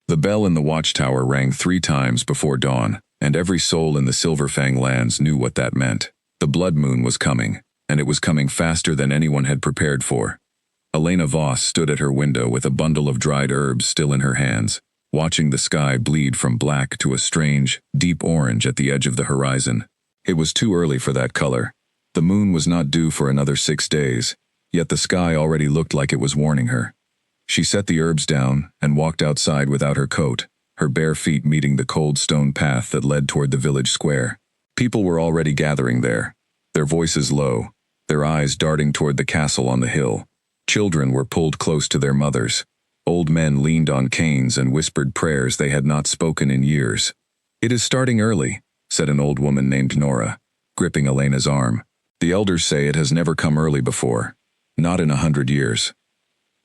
The bell in the watchtower rang 3 times before dawn, and every soul in the Silverfang lands knew what that meant. The blood moon was coming, and it was coming faster than anyone had prepared for. Elena Voss stood at her window with a bundle of dried herbs still in her hands, watching the sky bleed from black to a strange, deep orange at the edge of the horizon. It was too early for that color. The moon was not due for another 6 days, yet the sky already looked like it was warning her. She set the herbs down and walked outside without her coat, her bare feet meeting the cold stone path that led toward the village square. People were already gathering there, their voices low, their eyes darting toward the castle on the hill. Children were pulled close to their mothers. Old men leaned on canes and whispered prayers they had not spoken in years. "It is starting early," said an old woman named Nora, gripping Elena's arm. "The elders say it has never come early before, not in 100 years.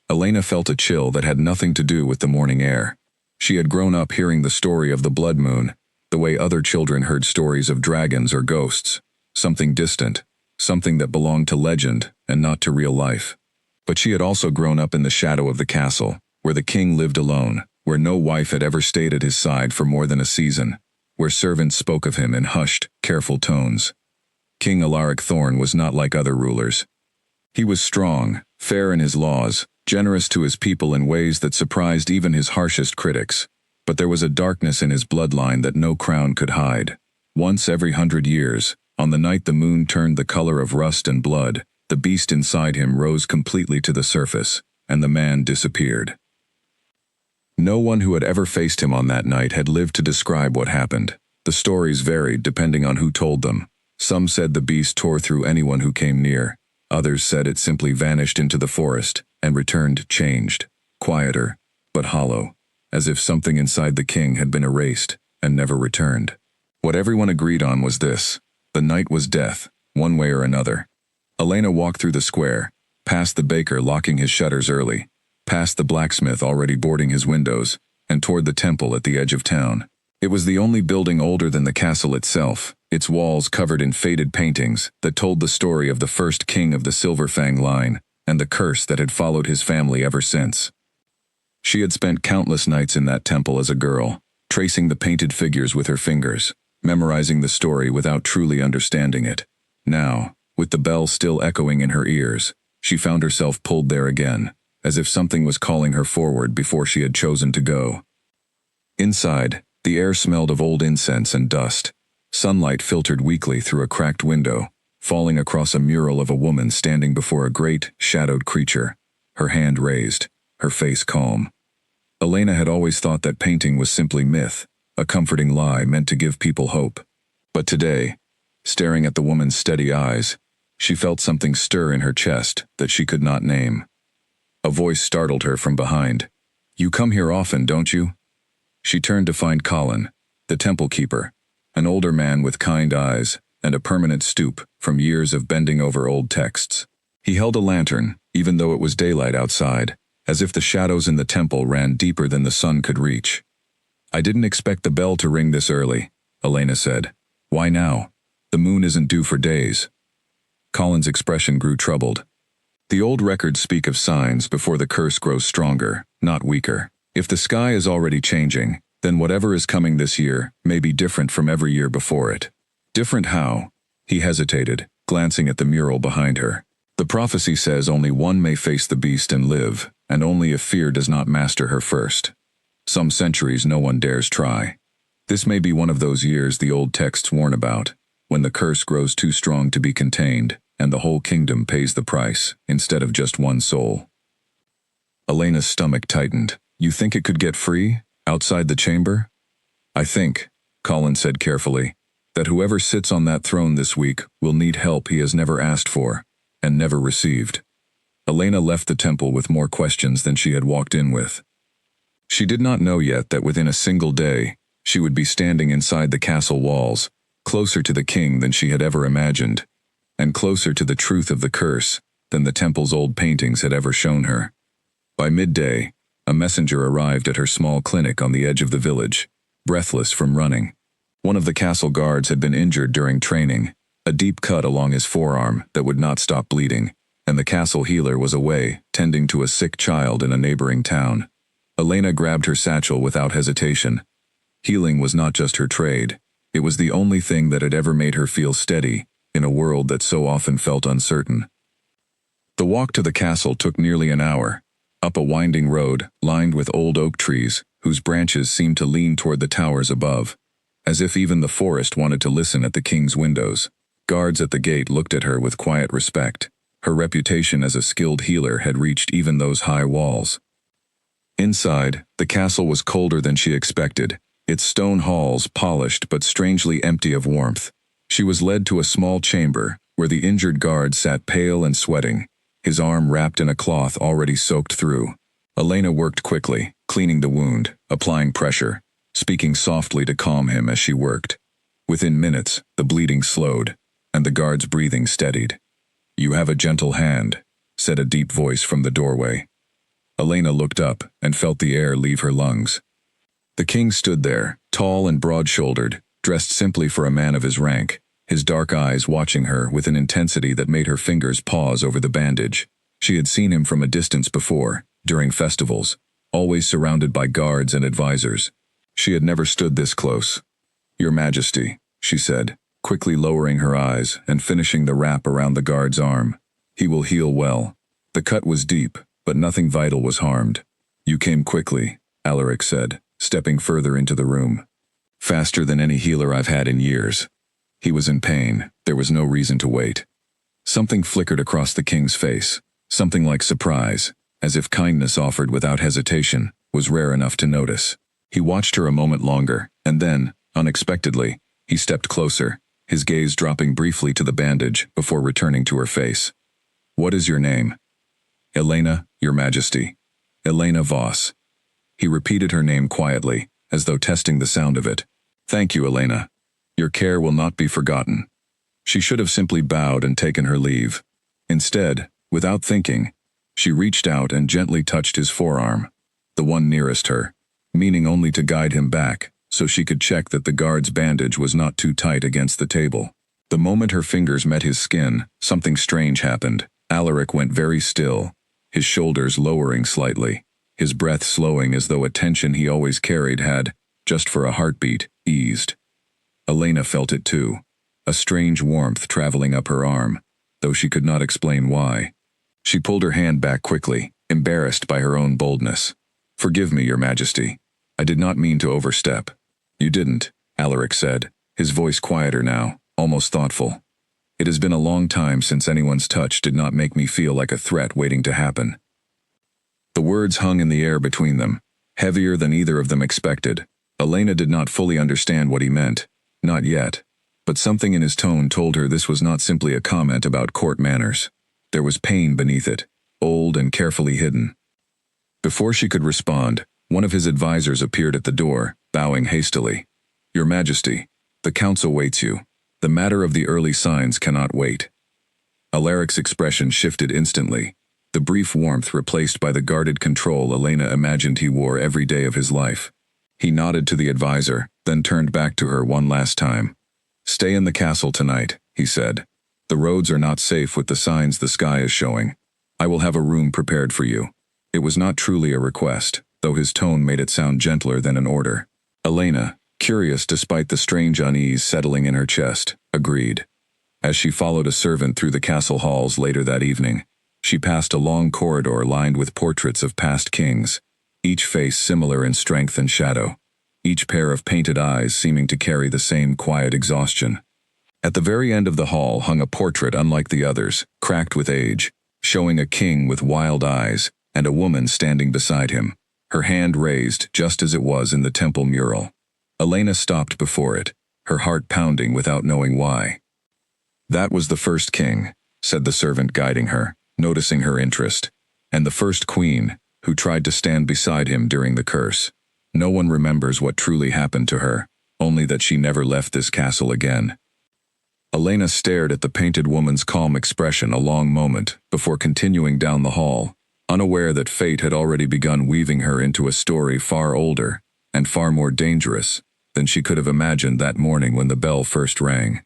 Elena felt a chill that had nothing to do with the morning air. She had grown up hearing the story of the blood moon, the way other children heard stories of dragons or ghosts, something distant, something that belonged to legend and not to real life. But she had also grown up in the shadow of the castle, where the king lived alone, where no wife had ever stayed at his side for more than a season, where servants spoke of him in hushed, careful tones. King Alaric Thorn was not like other rulers. He was strong, fair in his laws, generous to his people in ways that surprised even his harshest critics. But there was a darkness in his bloodline that no crown could hide. Once every 100 years, on the night the moon turned the color of rust and blood, the beast inside him rose completely to the surface, and the man disappeared. No one who had ever faced him on that night had lived to describe what happened. The stories varied depending on who told them. Some said the beast tore through anyone who came near. Others said it simply vanished into the forest and returned changed, quieter, but hollow, as if something inside the king had been erased and never returned. What everyone agreed on was this: the night was death, one way or another. Elena walked through the square, past the baker locking his shutters early, past the blacksmith already boarding his windows, and toward the temple at the edge of town. It was the only building older than the castle itself, its walls covered in faded paintings that told the story of the first king of the Silverfang line and the curse that had followed his family ever since. She had spent countless nights in that temple as a girl, tracing the painted figures with her fingers, memorizing the story without truly understanding it. Now, with the bell still echoing in her ears, she found herself pulled there again, as if something was calling her forward before she had chosen to go. Inside, the air smelled of old incense and dust. Sunlight filtered weakly through a cracked window, falling across a mural of a woman standing before a great, shadowed creature, her hand raised, her face calm. Elena had always thought that painting was simply myth, a comforting lie meant to give people hope. But today, staring at the woman's steady eyes, she felt something stir in her chest that she could not name. A voice startled her from behind. "You come here often, don't you?" She turned to find Colin, the temple keeper, an older man with kind eyes and a permanent stoop from years of bending over old texts. He held a lantern, even though it was daylight outside, as if the shadows in the temple ran deeper than the sun could reach. "I didn't expect the bell to ring this early," Elena said. "Why now? The moon isn't due for days." Colin's expression grew troubled. "The old records speak of signs before the curse grows stronger, not weaker. If the sky is already changing, then whatever is coming this year may be different from every year before it." "Different how?" He hesitated, glancing at the mural behind her. "The prophecy says only one may face the beast and live, and only if fear does not master her first. Some centuries no one dares try. This may be one of those years the old texts warn about, when the curse grows too strong to be contained, and the whole kingdom pays the price, instead of just one soul." Elena's stomach tightened. "You think it could get free, outside the chamber?" "I think," Colin said carefully, "that whoever sits on that throne this week will need help he has never asked for, and never received." Elena left the temple with more questions than she had walked in with. She did not know yet that within a single day, she would be standing inside the castle walls, closer to the king than she had ever imagined, and closer to the truth of the curse than the temple's old paintings had ever shown her. By midday, a messenger arrived at her small clinic on the edge of the village, breathless from running. One of the castle guards had been injured during training, a deep cut along his forearm that would not stop bleeding, and the castle healer was away, tending to a sick child in a neighboring town. Elena grabbed her satchel without hesitation. Healing was not just her trade. It was the only thing that had ever made her feel steady in a world that so often felt uncertain. The walk to the castle took nearly an hour, up a winding road lined with old oak trees whose branches seemed to lean toward the towers above, as if even the forest wanted to listen at the king's windows. Guards at the gate looked at her with quiet respect. Her reputation as a skilled healer had reached even those high walls. Inside, the castle was colder than she expected, its stone halls polished but strangely empty of warmth. She was led to a small chamber, where the injured guard sat pale and sweating, his arm wrapped in a cloth already soaked through. Elena worked quickly, cleaning the wound, applying pressure, speaking softly to calm him as she worked. Within minutes, the bleeding slowed, and the guard's breathing steadied. "You have a gentle hand," said a deep voice from the doorway. Elena looked up and felt the air leave her lungs. The king stood there, tall and broad-shouldered, dressed simply for a man of his rank, his dark eyes watching her with an intensity that made her fingers pause over the bandage. She had seen him from a distance before, during festivals, always surrounded by guards and advisors. She had never stood this close. "Your Majesty," she said, quickly lowering her eyes and finishing the wrap around the guard's arm. "He will heal well." The cut was deep, but nothing vital was harmed. "You came quickly," Alaric said, stepping further into the room. "Faster than any healer I've had in years." He was in pain. There was no reason to wait. Something flickered across the king's face, something like surprise, as if kindness offered without hesitation was rare enough to notice. He watched her a moment longer, and then, unexpectedly, he stepped closer, his gaze dropping briefly to the bandage before returning to her face. "What is your name?" "Elena, Your Majesty. Elena Voss." He repeated her name quietly, as though testing the sound of it. "Thank you, Elena. Your care will not be forgotten." She should have simply bowed and taken her leave. Instead, without thinking, she reached out and gently touched his forearm, the one nearest her, meaning only to guide him back, so she could check that the guard's bandage was not too tight against the table. The moment her fingers met his skin, something strange happened. Alaric went very still, his shoulders lowering slightly, his breath slowing as though a tension he always carried had, just for a heartbeat, eased. Elena felt it too, a strange warmth traveling up her arm, though she could not explain why. She pulled her hand back quickly, embarrassed by her own boldness. "Forgive me, Your Majesty. I did not mean to overstep." "You didn't," Alaric said, his voice quieter now, almost thoughtful. "It has been a long time since anyone's touch did not make me feel like a threat waiting to happen." The words hung in the air between them, heavier than either of them expected. Elena did not fully understand what he meant, not yet, but something in his tone told her this was not simply a comment about court manners. There was pain beneath it, old and carefully hidden. Before she could respond, one of his advisors appeared at the door, bowing hastily. "Your Majesty, the council waits you. The matter of the early signs cannot wait." Alaric's expression shifted instantly, the brief warmth replaced by the guarded control Elena imagined he wore every day of his life. He nodded to the advisor, then turned back to her one last time. "Stay in the castle tonight," he said. "The roads are not safe with the signs the sky is showing. I will have a room prepared for you." It was not truly a request, though his tone made it sound gentler than an order. Elena, curious despite the strange unease settling in her chest, agreed. As she followed a servant through the castle halls later that evening, she passed a long corridor lined with portraits of past kings, each face similar in strength and shadow, each pair of painted eyes seeming to carry the same quiet exhaustion. At the very end of the hall hung a portrait unlike the others, cracked with age, showing a king with wild eyes and a woman standing beside him, her hand raised just as it was in the temple mural. Elena stopped before it, her heart pounding without knowing why. "That was the first king," said the servant guiding her, noticing her interest, "and the first queen, who tried to stand beside him during the curse. No one remembers what truly happened to her, only that she never left this castle again." Elena stared at the painted woman's calm expression a long moment before continuing down the hall, unaware that fate had already begun weaving her into a story far older and far more dangerous than she could have imagined that morning when the bell first rang.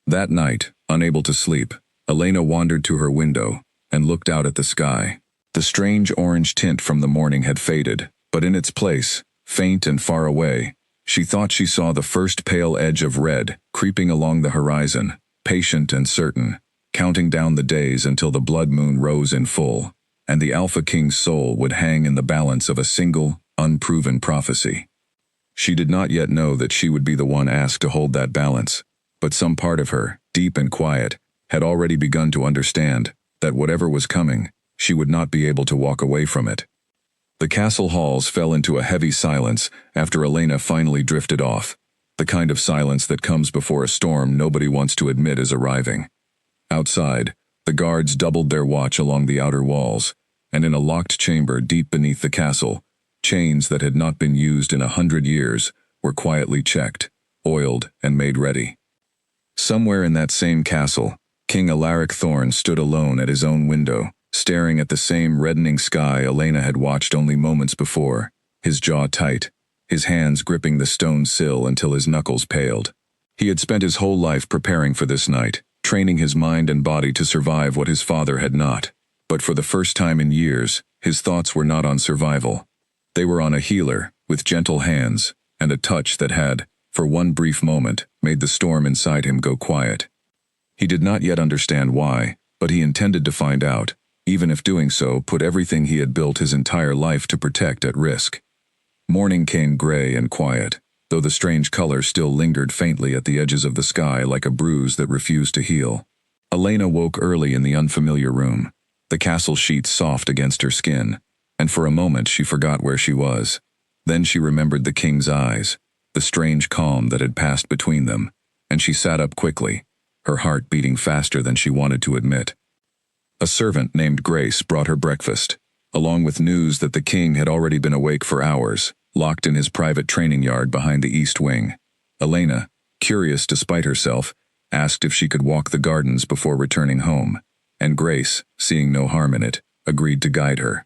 That night, unable to sleep, Elena wandered to her window and looked out at the sky. The strange orange tint from the morning had faded, But in its place, faint and far away, she thought she saw the first pale edge of red creeping along the horizon, patient and certain, counting down the days until the blood moon rose in full, and the Alpha King's soul would hang in the balance of a single, unproven prophecy. She did not yet know that she would be the one asked to hold that balance, but some part of her, deep and quiet, had already begun to understand that whatever was coming, she would not be able to walk away from it. The castle halls fell into a heavy silence after Elena finally drifted off, the kind of silence that comes before a storm nobody wants to admit is arriving. Outside, the guards doubled their watch along the outer walls, and in a locked chamber deep beneath the castle, chains that had not been used in 100 years were quietly checked, oiled, and made ready. Somewhere in that same castle, King Alaric Thorne stood alone at his own window, staring at the same reddening sky Elena had watched only moments before, his jaw tight, his hands gripping the stone sill until his knuckles paled. He had spent his whole life preparing for this night, training his mind and body to survive what his father had not. But for the first time in years, his thoughts were not on survival. They were on a healer, with gentle hands, and a touch that had, for one brief moment, made the storm inside him go quiet. He did not yet understand why, but he intended to find out, even if doing so put everything he had built his entire life to protect at risk. Morning came gray and quiet, though the strange color still lingered faintly at the edges of the sky like a bruise that refused to heal. Elena woke early in the unfamiliar room, the castle sheets soft against her skin, and for a moment she forgot where she was. Then she remembered the king's eyes, the strange calm that had passed between them, and she sat up quickly, her heart beating faster than she wanted to admit. A servant named Grace brought her breakfast, along with news that the king had already been awake for hours, locked in his private training yard behind the east wing. Elena, curious despite herself, asked if she could walk the gardens before returning home, and Grace, seeing no harm in it, agreed to guide her.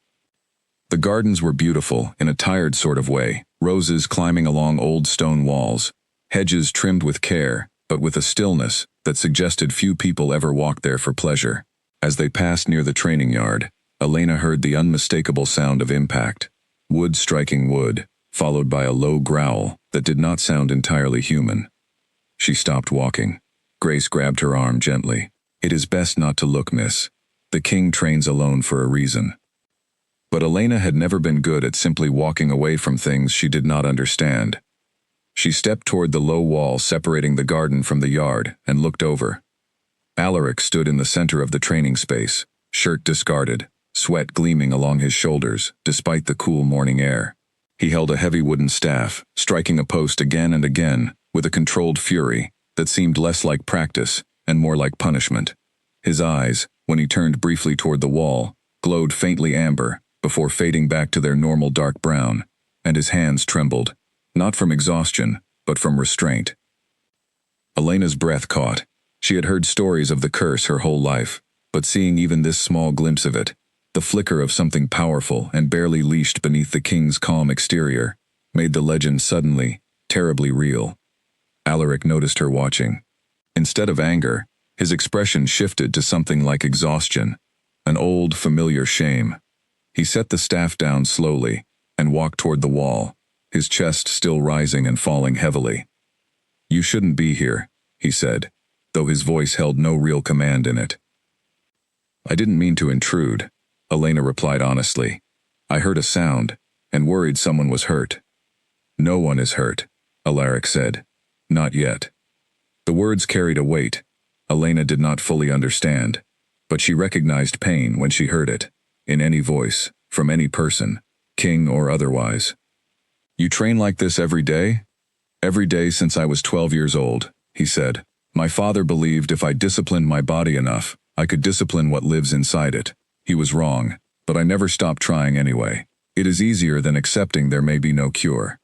The gardens were beautiful in a tired sort of way, roses climbing along old stone walls, hedges trimmed with care, but with a stillness that suggested few people ever walked there for pleasure. As they passed near the training yard, Elena heard the unmistakable sound of impact, wood striking wood, followed by a low growl that did not sound entirely human. She stopped walking. Grace grabbed her arm gently. "It is best not to look, miss. The king trains alone for a reason." But Elena had never been good at simply walking away from things she did not understand. She stepped toward the low wall separating the garden from the yard and looked over. Alaric stood in the center of the training space, shirt discarded, sweat gleaming along his shoulders despite the cool morning air. He held a heavy wooden staff, striking a post again and again with a controlled fury that seemed less like practice and more like punishment. His eyes, when he turned briefly toward the wall, glowed faintly amber before fading back to their normal dark brown, and his hands trembled, not from exhaustion, but from restraint. Elena's breath caught. She had heard stories of the curse her whole life, but seeing even this small glimpse of it, the flicker of something powerful and barely leashed beneath the king's calm exterior, made the legend suddenly, terribly real. Alaric noticed her watching. Instead of anger, his expression shifted to something like exhaustion, an old, familiar shame. He set the staff down slowly and walked toward the wall, his chest still rising and falling heavily. "You shouldn't be here," he said, though his voice held no real command in it. "I didn't mean to intrude," Elena replied honestly. "I heard a sound, and worried someone was hurt." "No one is hurt," Alaric said. "Not yet." The words carried a weight Elena did not fully understand, but she recognized pain when she heard it, in any voice, from any person, king or otherwise. "You train like this every day?" "Every day since I was 12 years old," he said. "My father believed if I disciplined my body enough, I could discipline what lives inside it. He was wrong, but I never stopped trying anyway. It is easier than accepting there may be no cure."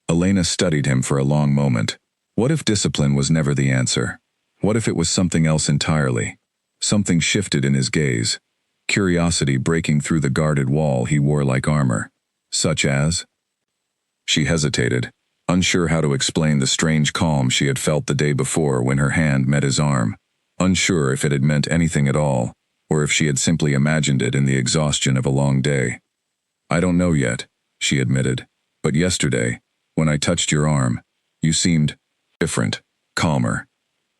Elena studied him for a long moment. What if discipline was never the answer? What if it was something else entirely? Something shifted in his gaze, curiosity breaking through the guarded wall he wore like armor. Such as? She hesitated, unsure how to explain the strange calm she had felt the day before when her hand met his arm, unsure if it had meant anything at all, or if she had simply imagined it in the exhaustion of a long day. "I don't know yet," she admitted. But yesterday, when I touched your arm, you seemed different, calmer.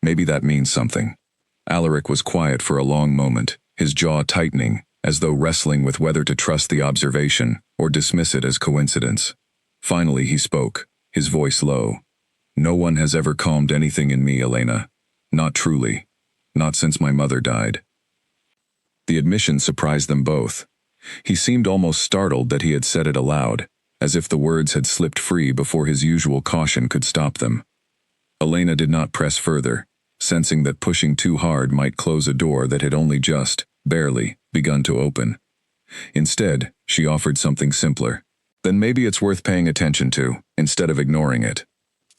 Maybe that means something. Alaric was quiet for a long moment, his jaw tightening, as though wrestling with whether to trust the observation or dismiss it as coincidence. Finally he spoke, his voice low. No one has ever calmed anything in me, Elena. Not truly. Not since my mother died. The admission surprised them both. He seemed almost startled that he had said it aloud, as if the words had slipped free before his usual caution could stop them. Elena did not press further, sensing that pushing too hard might close a door that had only just, barely, begun to open. Instead, she offered something simpler. Then maybe it's worth paying attention to, instead of ignoring it.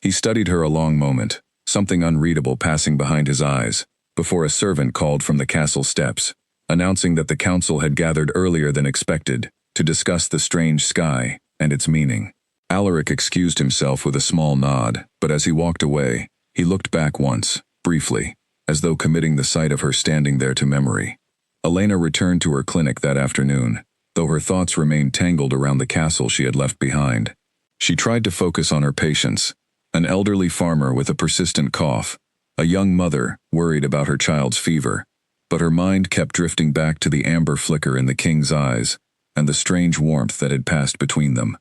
He studied her a long moment, something unreadable passing behind his eyes, before a servant called from the castle steps, announcing that the council had gathered earlier than expected to discuss the strange sky and its meaning. Alaric excused himself with a small nod, but as he walked away, he looked back once, briefly, as though committing the sight of her standing there to memory. Elena returned to her clinic that afternoon, though her thoughts remained tangled around the castle she had left behind. She tried to focus on her patients, an elderly farmer with a persistent cough, a young mother worried about her child's fever, but her mind kept drifting back to the amber flicker in the king's eyes and the strange warmth that had passed between them.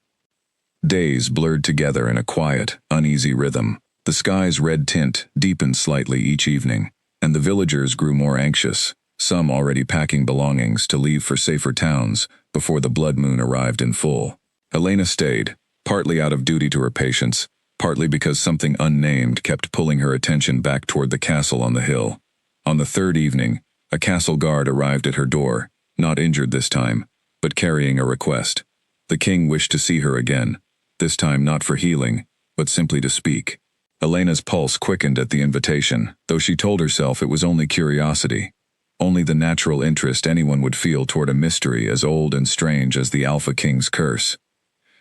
Days blurred together in a quiet, uneasy rhythm. The sky's red tint deepened slightly each evening, and the villagers grew more anxious, some already packing belongings to leave for safer towns before the blood moon arrived in full. Elena stayed, partly out of duty to her patients, partly because something unnamed kept pulling her attention back toward the castle on the hill. On the third evening, a castle guard arrived at her door, not injured this time, but carrying a request. The king wished to see her again, this time not for healing, but simply to speak. Elena's pulse quickened at the invitation, though she told herself it was only curiosity, only the natural interest anyone would feel toward a mystery as old and strange as the Alpha King's curse.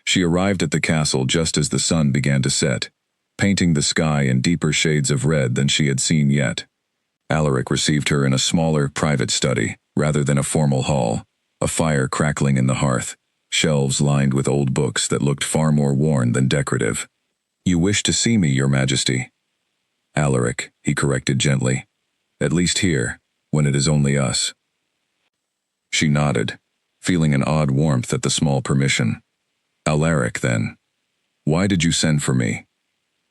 She arrived at the castle just as the sun began to set, painting the sky in deeper shades of red than she had seen yet. Alaric received her in a smaller, private study, rather than a formal hall, a fire crackling in the hearth, shelves lined with old books that looked far more worn than decorative. "You wish to see me, your majesty." "Alaric," he corrected gently. "At least here, when it is only us." She nodded, feeling an odd warmth at the small permission. "Alaric, then. Why did you send for me?"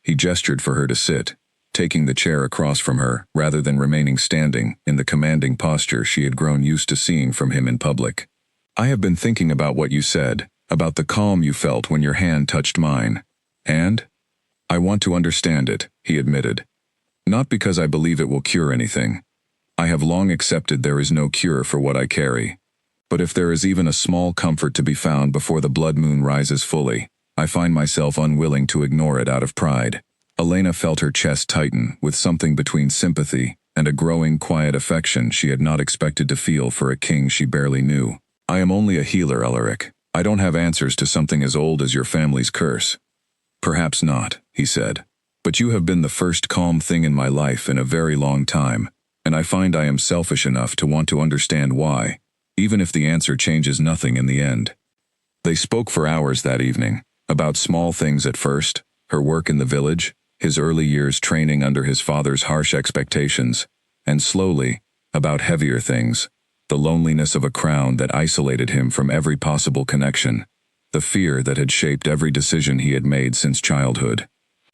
He gestured for her to sit, taking the chair across from her rather than remaining standing in the commanding posture she had grown used to seeing from him in public. "I have been thinking about what you said, about the calm you felt when your hand touched mine. And I want to understand it," he admitted. "Not because I believe it will cure anything. I have long accepted there is no cure for what I carry. But if there is even a small comfort to be found before the blood moon rises fully, I find myself unwilling to ignore it out of pride." Elena felt her chest tighten with something between sympathy and a growing quiet affection she had not expected to feel for a king she barely knew. "I am only a healer, Alaric. I don't have answers to something as old as your family's curse." "Perhaps not," he said. "But you have been the first calm thing in my life in a very long time, and I find I am selfish enough to want to understand why, even if the answer changes nothing in the end." They spoke for hours that evening, about small things at first, her work in the village, his early years training under his father's harsh expectations, and slowly, about heavier things, the loneliness of a crown that isolated him from every possible connection, the fear that had shaped every decision he had made since childhood.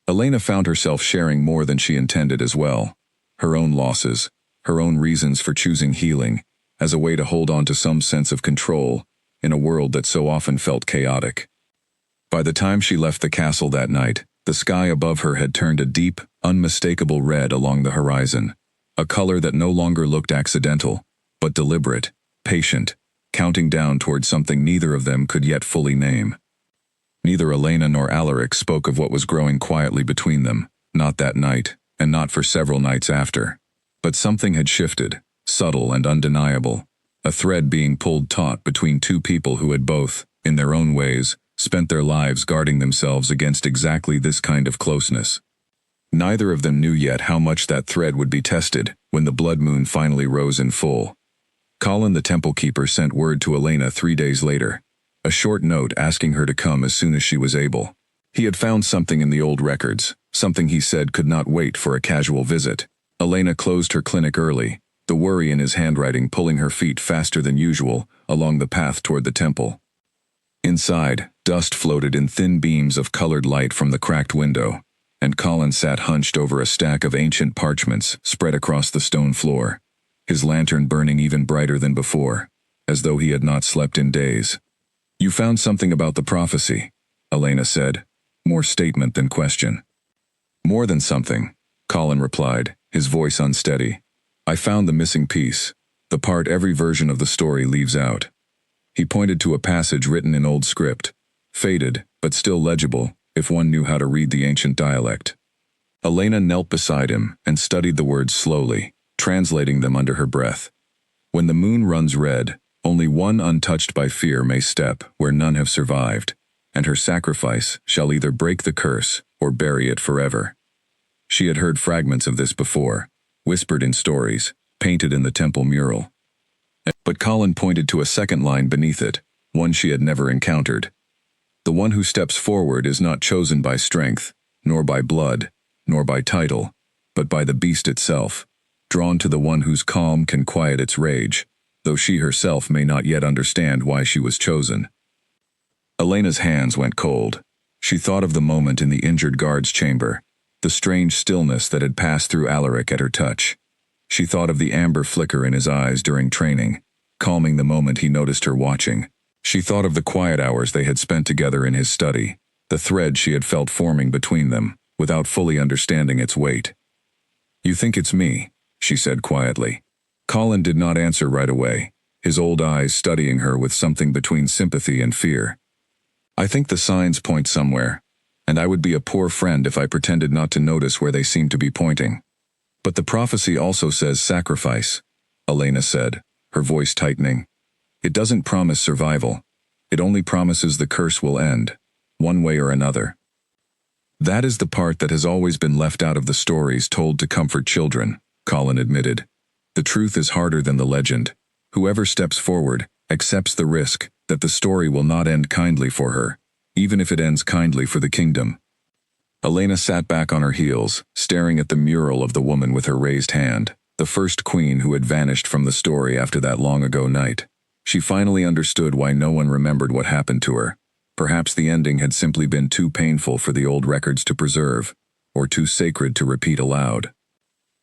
Elena found herself sharing more than she intended as well, her own losses, her own reasons for choosing healing, as a way to hold on to some sense of control in a world that so often felt chaotic. By the time she left the castle that night, the sky above her had turned a deep, unmistakable red along the horizon, a color that no longer looked accidental, but deliberate, patient, counting down toward something neither of them could yet fully name. Neither Elena nor Alaric spoke of what was growing quietly between them, not that night, and not for several nights after. But something had shifted, subtle and undeniable, a thread being pulled taut between two people who had both, in their own ways, spent their lives guarding themselves against exactly this kind of closeness. Neither of them knew yet how much that thread would be tested when the blood moon finally rose in full. Colin the temple keeper sent word to Elena 3 days later. a short note asking her to come as soon as she was able. He had found something in the old records, something he said could not wait for a casual visit. Elena closed her clinic early, the worry in his handwriting pulling her feet faster than usual along the path toward the temple. Inside, dust floated in thin beams of colored light from the cracked window, and Colin sat hunched over a stack of ancient parchments spread across the stone floor, his lantern burning even brighter than before, as though he had not slept in days. "You found something about the prophecy," Elena said, more statement than question. "More than something," Colin replied, his voice unsteady. "I found the missing piece, the part every version of the story leaves out." He pointed to a passage written in old script, faded, but still legible, if one knew how to read the ancient dialect. Elena knelt beside him and studied the words slowly, translating them under her breath. "When the moon runs red, only one untouched by fear may step where none have survived, and her sacrifice shall either break the curse or bury it forever." She had heard fragments of this before, whispered in stories, painted in the temple mural. But Colin pointed to a second line beneath it, one she had never encountered. "The one who steps forward is not chosen by strength, nor by blood, nor by title, but by the beast itself, drawn to the one whose calm can quiet its rage, though she herself may not yet understand why she was chosen." Elena's hands went cold. She thought of the moment in the injured guard's chamber, the strange stillness that had passed through Alaric at her touch. She thought of the amber flicker in his eyes during training, calming the moment he noticed her watching. She thought of the quiet hours they had spent together in his study, the thread she had felt forming between them, without fully understanding its weight. "You think it's me," she said quietly. Colin did not answer right away, his old eyes studying her with something between sympathy and fear. "I think the signs point somewhere, and I would be a poor friend if I pretended not to notice where they seem to be pointing. But the prophecy also says sacrifice," Elena said, her voice tightening. "It doesn't promise survival. It only promises the curse will end, one way or another." "That is the part that has always been left out of the stories told to comfort children," Colin admitted. "The truth is harder than the legend. Whoever steps forward accepts the risk that the story will not end kindly for her, even if it ends kindly for the kingdom." Elena sat back on her heels, staring at the mural of the woman with her raised hand, the first queen who had vanished from the story after that long-ago night. She finally understood why no one remembered what happened to her. Perhaps the ending had simply been too painful for the old records to preserve, or too sacred to repeat aloud.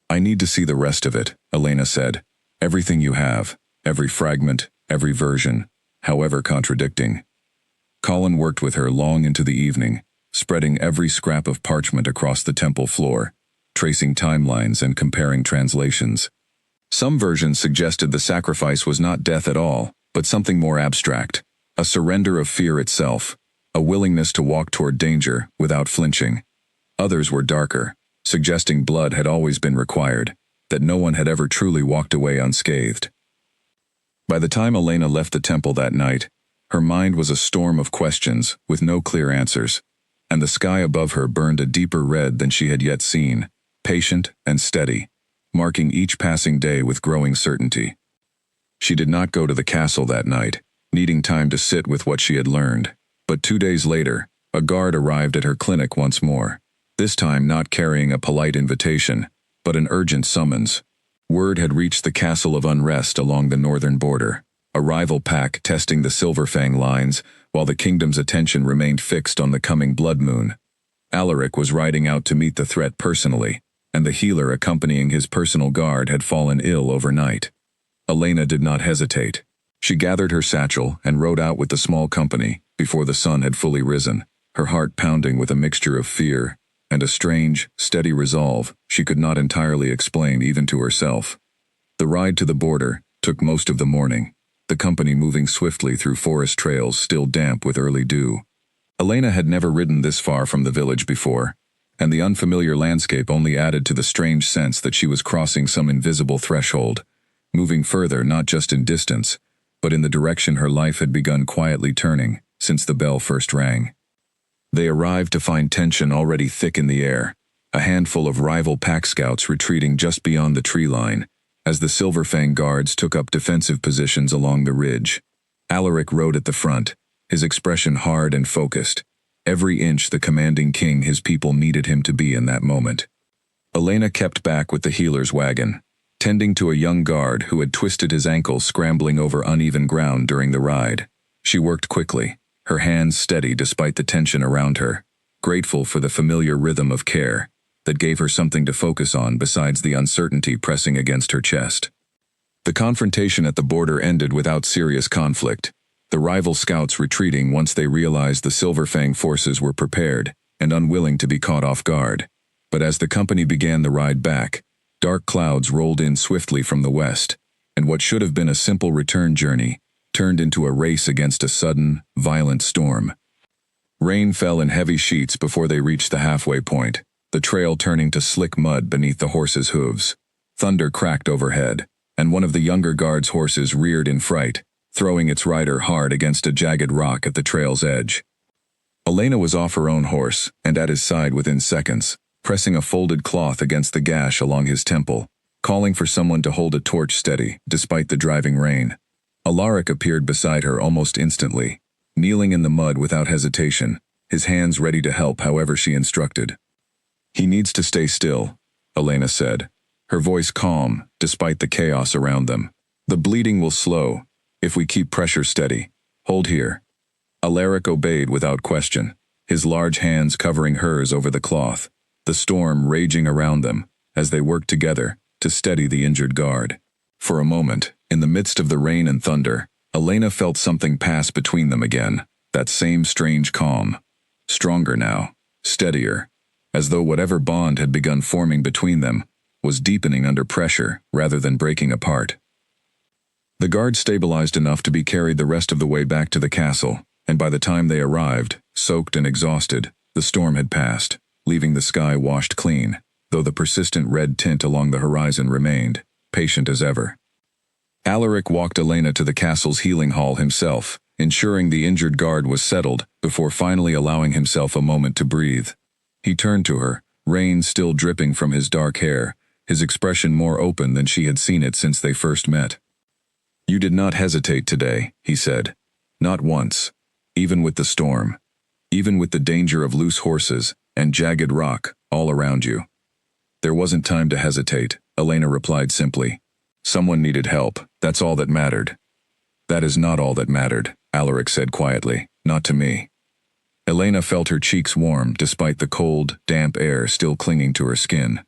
"I need to see the rest of it," Elena said. "Everything you have, every fragment, every version, however contradicting." Colin worked with her long into the evening, spreading every scrap of parchment across the temple floor, tracing timelines and comparing translations. Some versions suggested the sacrifice was not death at all, but something more abstract, a surrender of fear itself, a willingness to walk toward danger without flinching. Others were darker, suggesting blood had always been required, that no one had ever truly walked away unscathed. By the time Elena left the temple that night, her mind was a storm of questions with no clear answers, and the sky above her burned a deeper red than she had yet seen, patient and steady, marking each passing day with growing certainty. She did not go to the castle that night, needing time to sit with what she had learned, but 2 days later, a guard arrived at her clinic once more, this time not carrying a polite invitation, but an urgent summons. Word had reached the Castle of Unrest along the northern border, a rival pack testing the Silverfang lines while the kingdom's attention remained fixed on the coming blood moon. Alaric was riding out to meet the threat personally, and the healer accompanying his personal guard had fallen ill overnight. Elena did not hesitate. She gathered her satchel and rode out with the small company before the sun had fully risen, her heart pounding with a mixture of fear and a strange, steady resolve she could not entirely explain even to herself. The ride to the border took most of the morning, the company moving swiftly through forest trails still damp with early dew. Elena had never ridden this far from the village before, and the unfamiliar landscape only added to the strange sense that she was crossing some invisible threshold, moving further not just in distance, but in the direction her life had begun quietly turning since the bell first rang. They arrived to find tension already thick in the air, a handful of rival pack scouts retreating just beyond the tree line, as the Silverfang guards took up defensive positions along the ridge. Alaric rode at the front, his expression hard and focused, every inch the commanding king his people needed him to be in that moment. Elena kept back with the healer's wagon, tending to a young guard who had twisted his ankle scrambling over uneven ground during the ride. She worked quickly, her hands steady despite the tension around her, grateful for the familiar rhythm of care that gave her something to focus on besides the uncertainty pressing against her chest. The confrontation at the border ended without serious conflict, the rival scouts retreating once they realized the Silverfang forces were prepared and unwilling to be caught off guard. But as the company began the ride back, dark clouds rolled in swiftly from the west, and what should have been a simple return journey turned into a race against a sudden, violent storm. Rain fell in heavy sheets before they reached the halfway point, the trail turning to slick mud beneath the horses' hooves. Thunder cracked overhead, and one of the younger guard's horses reared in fright, throwing its rider hard against a jagged rock at the trail's edge. Elena was off her own horse and at his side within seconds, pressing a folded cloth against the gash along his temple, calling for someone to hold a torch steady despite the driving rain. Alaric appeared beside her almost instantly, kneeling in the mud without hesitation, his hands ready to help however she instructed. "He needs to stay still," Elena said, her voice calm despite the chaos around them. "The bleeding will slow if we keep pressure steady. Hold here." Alaric obeyed without question, his large hands covering hers over the cloth, the storm raging around them as they worked together to steady the injured guard. For a moment, in the midst of the rain and thunder, Elena felt something pass between them again, that same strange calm. Stronger now, steadier, as though whatever bond had begun forming between them was deepening under pressure rather than breaking apart. The guard stabilized enough to be carried the rest of the way back to the castle, and by the time they arrived, soaked and exhausted, the storm had passed, leaving the sky washed clean, though the persistent red tint along the horizon remained, patient as ever. Alaric walked Elena to the castle's healing hall himself, ensuring the injured guard was settled before finally allowing himself a moment to breathe. He turned to her, rain still dripping from his dark hair, his expression more open than she had seen it since they first met. "You did not hesitate today," he said. "Not once. Even with the storm. Even with the danger of loose horses and jagged rock all around you." "There wasn't time to hesitate," Elena replied simply. "Someone needed help, that's all that mattered." "That is not all that mattered," Alaric said quietly. "Not to me." Elena felt her cheeks warm despite the cold, damp air still clinging to her skin.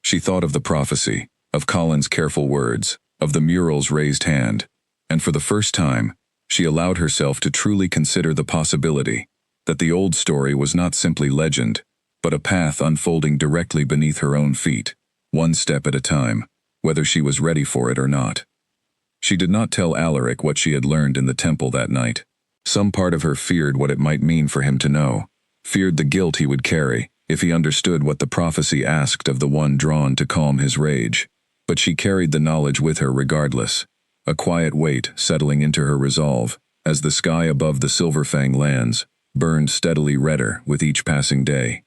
She thought of the prophecy, of Colin's careful words, of the mural's raised hand, and for the first time, she allowed herself to truly consider the possibility that the old story was not simply legend, but a path unfolding directly beneath her own feet, one step at a time, whether she was ready for it or not. She did not tell Alaric what she had learned in the temple that night. Some part of her feared what it might mean for him to know, feared the guilt he would carry if he understood what the prophecy asked of the one drawn to calm his rage. But she carried the knowledge with her regardless, a quiet weight settling into her resolve as the sky above the Silverfang lands burned steadily redder with each passing day.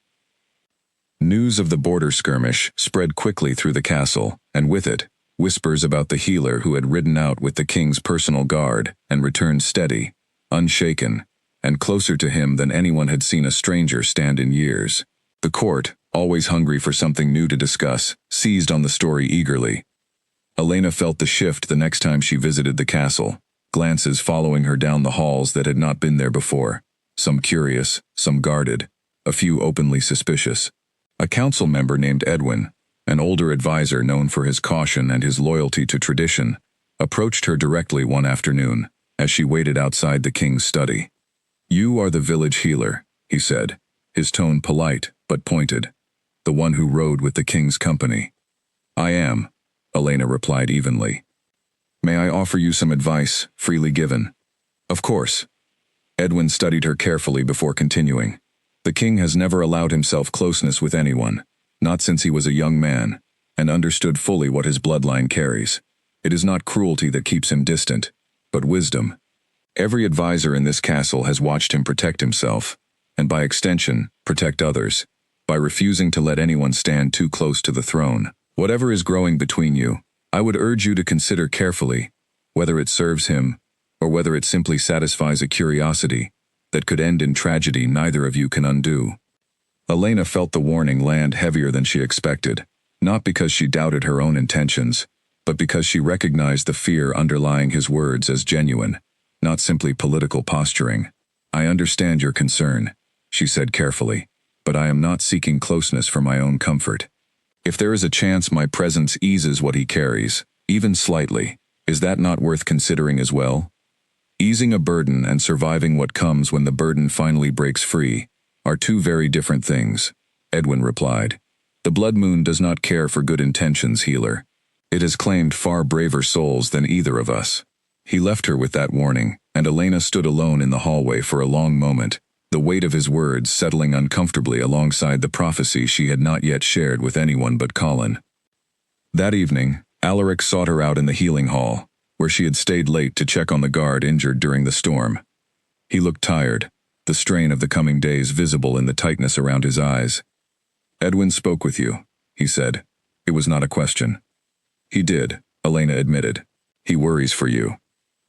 News of the border skirmish spread quickly through the castle, and with it, whispers about the healer who had ridden out with the king's personal guard and returned steady, unshaken, and closer to him than anyone had seen a stranger stand in years. The court, always hungry for something new to discuss, seized on the story eagerly. Elena felt the shift the next time she visited the castle, glances following her down the halls that had not been there before, some curious, some guarded, a few openly suspicious. A council member named Edwin, an older advisor known for his caution and his loyalty to tradition, approached her directly one afternoon as she waited outside the king's study. "You are the village healer," he said, his tone polite but pointed, "the one who rode with the king's company." "I am," Elena replied evenly. "May I offer you some advice, freely given?" "Of course." Edwin studied her carefully before continuing. "The king has never allowed himself closeness with anyone, not since he was a young man, and understood fully what his bloodline carries. It is not cruelty that keeps him distant, but wisdom. Every advisor in this castle has watched him protect himself, and by extension, protect others, by refusing to let anyone stand too close to the throne. Whatever is growing between you, I would urge you to consider carefully whether it serves him or whether it simply satisfies a curiosity that could end in tragedy neither of you can undo. Elena felt the warning land heavier than she expected, not because she doubted her own intentions, but because she recognized the fear underlying his words as genuine, not simply political posturing. "I understand your concern," she said carefully, "but I am not seeking closeness for my own comfort. If there is a chance my presence eases what he carries, even slightly, is that not worth considering as well? Easing a burden and surviving what comes when the burden finally breaks free are two very different things," Edwin replied. "The blood moon does not care for good intentions, healer. It has claimed far braver souls than either of us." He left her with that warning, and Elena stood alone in the hallway for a long moment, the weight of his words settling uncomfortably alongside the prophecy she had not yet shared with anyone but Colin. That evening, Alaric sought her out in the healing hall, where she had stayed late to check on the guard injured during the storm. He looked tired, the strain of the coming days visible in the tightness around his eyes. "Edwin spoke with you," he said. It was not a question. "He did," Elena admitted. "He worries for you."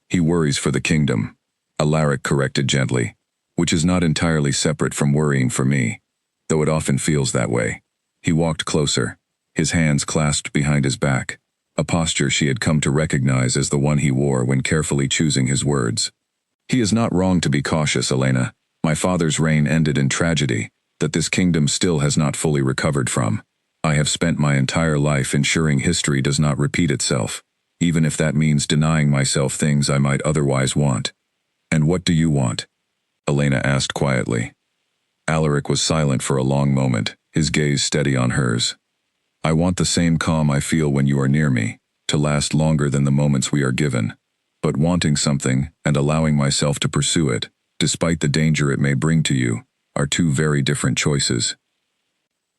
"He worries for the kingdom," Alaric corrected gently, "which is not entirely separate from worrying for me, though it often feels that way." He walked closer, his hands clasped behind his back, a posture she had come to recognize as the one he wore when carefully choosing his words. "He is not wrong to be cautious, Elena. My father's reign ended in tragedy that this kingdom still has not fully recovered from. I have spent my entire life ensuring history does not repeat itself, even if that means denying myself things I might otherwise want." "And what do you want?" Elena asked quietly. Alaric was silent for a long moment, his gaze steady on hers. "I want the same calm I feel when you are near me, to last longer than the moments we are given. But wanting something and allowing myself to pursue it, despite the danger it may bring to you, are two very different choices."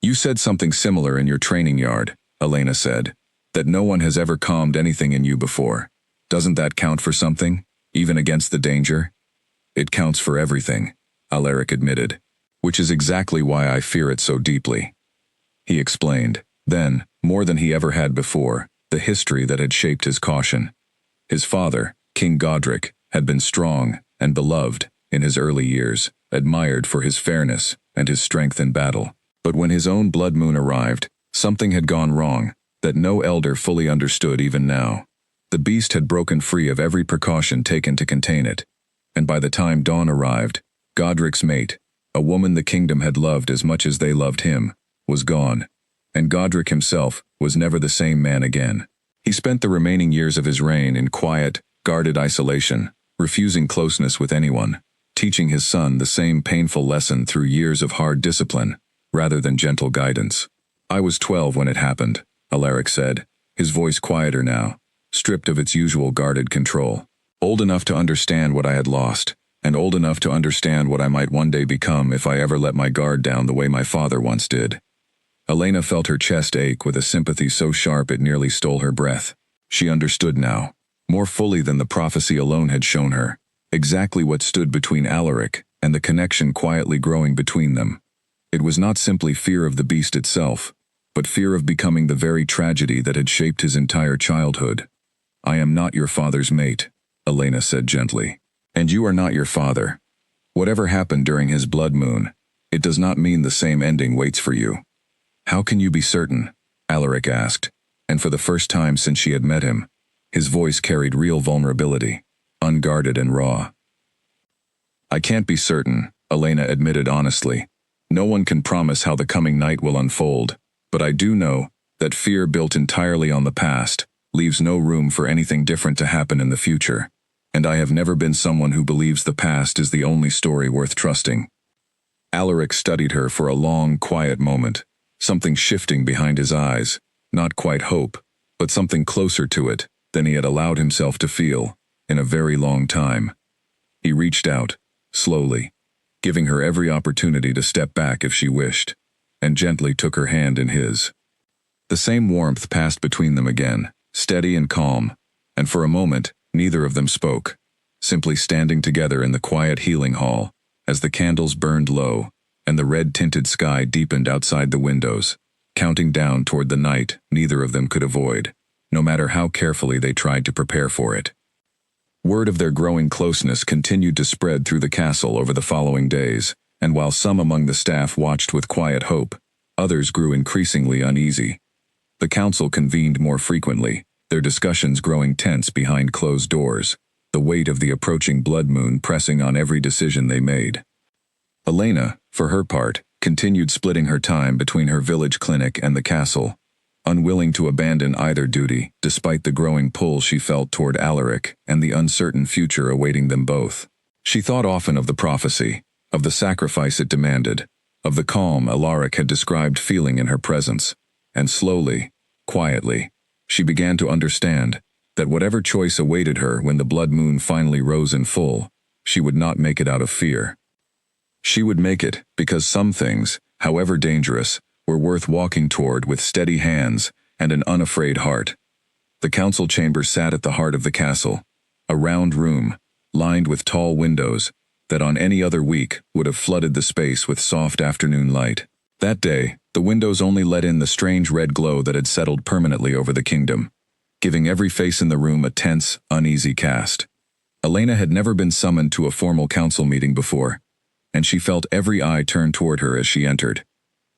"You said something similar in your training yard," Elena said, "that no one has ever calmed anything in you before. Doesn't that count for something, even against the danger?" "It counts for everything," Alaric admitted, "which is exactly why I fear it so deeply." He explained, then, more than he ever had before, the history that had shaped his caution. His father, King Godric, had been strong and beloved in his early years, admired for his fairness and his strength in battle. But when his own blood moon arrived, something had gone wrong that no elder fully understood even now. The beast had broken free of every precaution taken to contain it, and by the time dawn arrived, Godric's mate, a woman the kingdom had loved as much as they loved him, was gone, and Godric himself was never the same man again. He spent the remaining years of his reign in quiet, guarded isolation, refusing closeness with anyone, teaching his son the same painful lesson through years of hard discipline, rather than gentle guidance. "I was 12 when it happened," Alaric said, his voice quieter now, stripped of its usual guarded control. "Old enough to understand what I had lost, and old enough to understand what I might one day become if I ever let my guard down the way my father once did." Elena felt her chest ache with a sympathy so sharp it nearly stole her breath. She understood now, more fully than the prophecy alone had shown her, exactly what stood between Alaric and the connection quietly growing between them. It was not simply fear of the beast itself, but fear of becoming the very tragedy that had shaped his entire childhood. "I am not your father's mate," Elena said gently. "And you are not your father. Whatever happened during his blood moon, it does not mean the same ending waits for you." "How can you be certain?" Alaric asked, and for the first time since she had met him, his voice carried real vulnerability, unguarded and raw. "I can't be certain," Elena admitted honestly. "No one can promise how the coming night will unfold, but I do know that fear built entirely on the past leaves no room for anything different to happen in the future, and I have never been someone who believes the past is the only story worth trusting." Alaric studied her for a long, quiet moment, something shifting behind his eyes, not quite hope, but something closer to it than he had allowed himself to feel in a very long time. He reached out, slowly, giving her every opportunity to step back if she wished, and gently took her hand in his. The same warmth passed between them again, steady and calm, and for a moment, neither of them spoke, simply standing together in the quiet healing hall, as the candles burned low, and the red-tinted sky deepened outside the windows, counting down toward the night neither of them could avoid, no matter how carefully they tried to prepare for it. Word of their growing closeness continued to spread through the castle over the following days, and while some among the staff watched with quiet hope, others grew increasingly uneasy. The council convened more frequently, their discussions growing tense behind closed doors, the weight of the approaching blood moon pressing on every decision they made. Elena, for her part, continued splitting her time between her village clinic and the castle, unwilling to abandon either duty despite the growing pull she felt toward Alaric and the uncertain future awaiting them both. She thought often of the prophecy, of the sacrifice it demanded, of the calm Alaric had described feeling in her presence, and slowly, quietly, she began to understand that whatever choice awaited her when the blood moon finally rose in full, she would not make it out of fear. She would make it because some things, however dangerous, were worth walking toward with steady hands and an unafraid heart. The council chamber sat at the heart of the castle, a round room, lined with tall windows, that on any other week would have flooded the space with soft afternoon light. That day, the windows only let in the strange red glow that had settled permanently over the kingdom, giving every face in the room a tense, uneasy cast. Elena had never been summoned to a formal council meeting before, and she felt every eye turn toward her as she entered.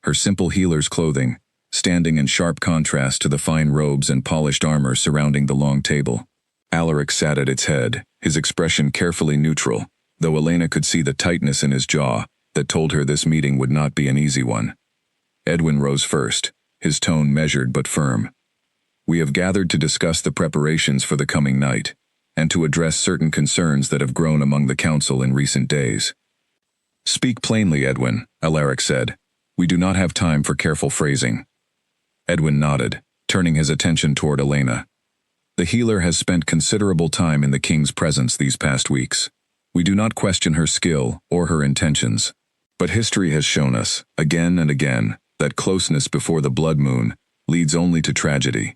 Her simple healer's clothing, standing in sharp contrast to the fine robes and polished armor surrounding the long table. Alaric sat at its head, his expression carefully neutral, though Elena could see the tightness in his jaw that told her this meeting would not be an easy one. Edwin rose first, his tone measured but firm. "We have gathered to discuss the preparations for the coming night, and to address certain concerns that have grown among the council in recent days." "Speak plainly, Edwin," Alaric said. "We do not have time for careful phrasing." Edwin nodded, turning his attention toward Elena. "The healer has spent considerable time in the king's presence these past weeks. We do not question her skill or her intentions, but history has shown us, again and again, that closeness before the blood moon leads only to tragedy.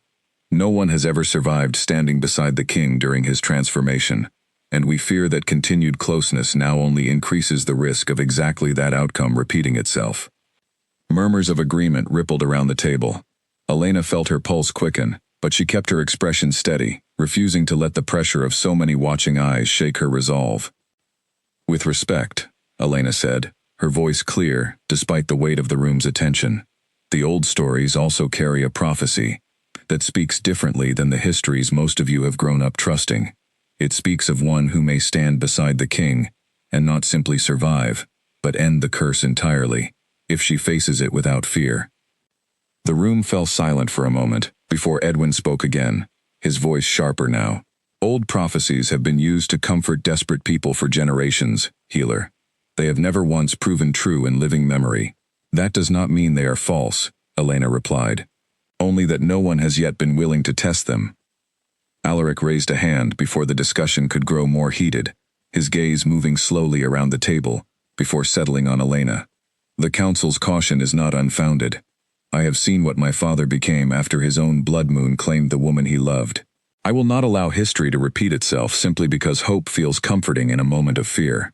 No one has ever survived standing beside the king during his transformation, and we fear that continued closeness now only increases the risk of exactly that outcome repeating itself." Murmurs of agreement rippled around the table. Elena felt her pulse quicken, but she kept her expression steady, refusing to let the pressure of so many watching eyes shake her resolve. "With respect," Elena said, her voice clear despite the weight of the room's attention, "the old stories also carry a prophecy that speaks differently than the histories most of you have grown up trusting. It speaks of one who may stand beside the king and not simply survive, but end the curse entirely, if she faces it without fear." The room fell silent for a moment before Edwin spoke again, his voice sharper now. "Old prophecies have been used to comfort desperate people for generations, healer. They have never once proven true in living memory." "That does not mean they are false," Elena replied. "Only that no one has yet been willing to test them." Alaric raised a hand before the discussion could grow more heated, his gaze moving slowly around the table before settling on Elena. "The council's caution is not unfounded. I have seen what my father became after his own blood moon claimed the woman he loved. I will not allow history to repeat itself simply because hope feels comforting in a moment of fear."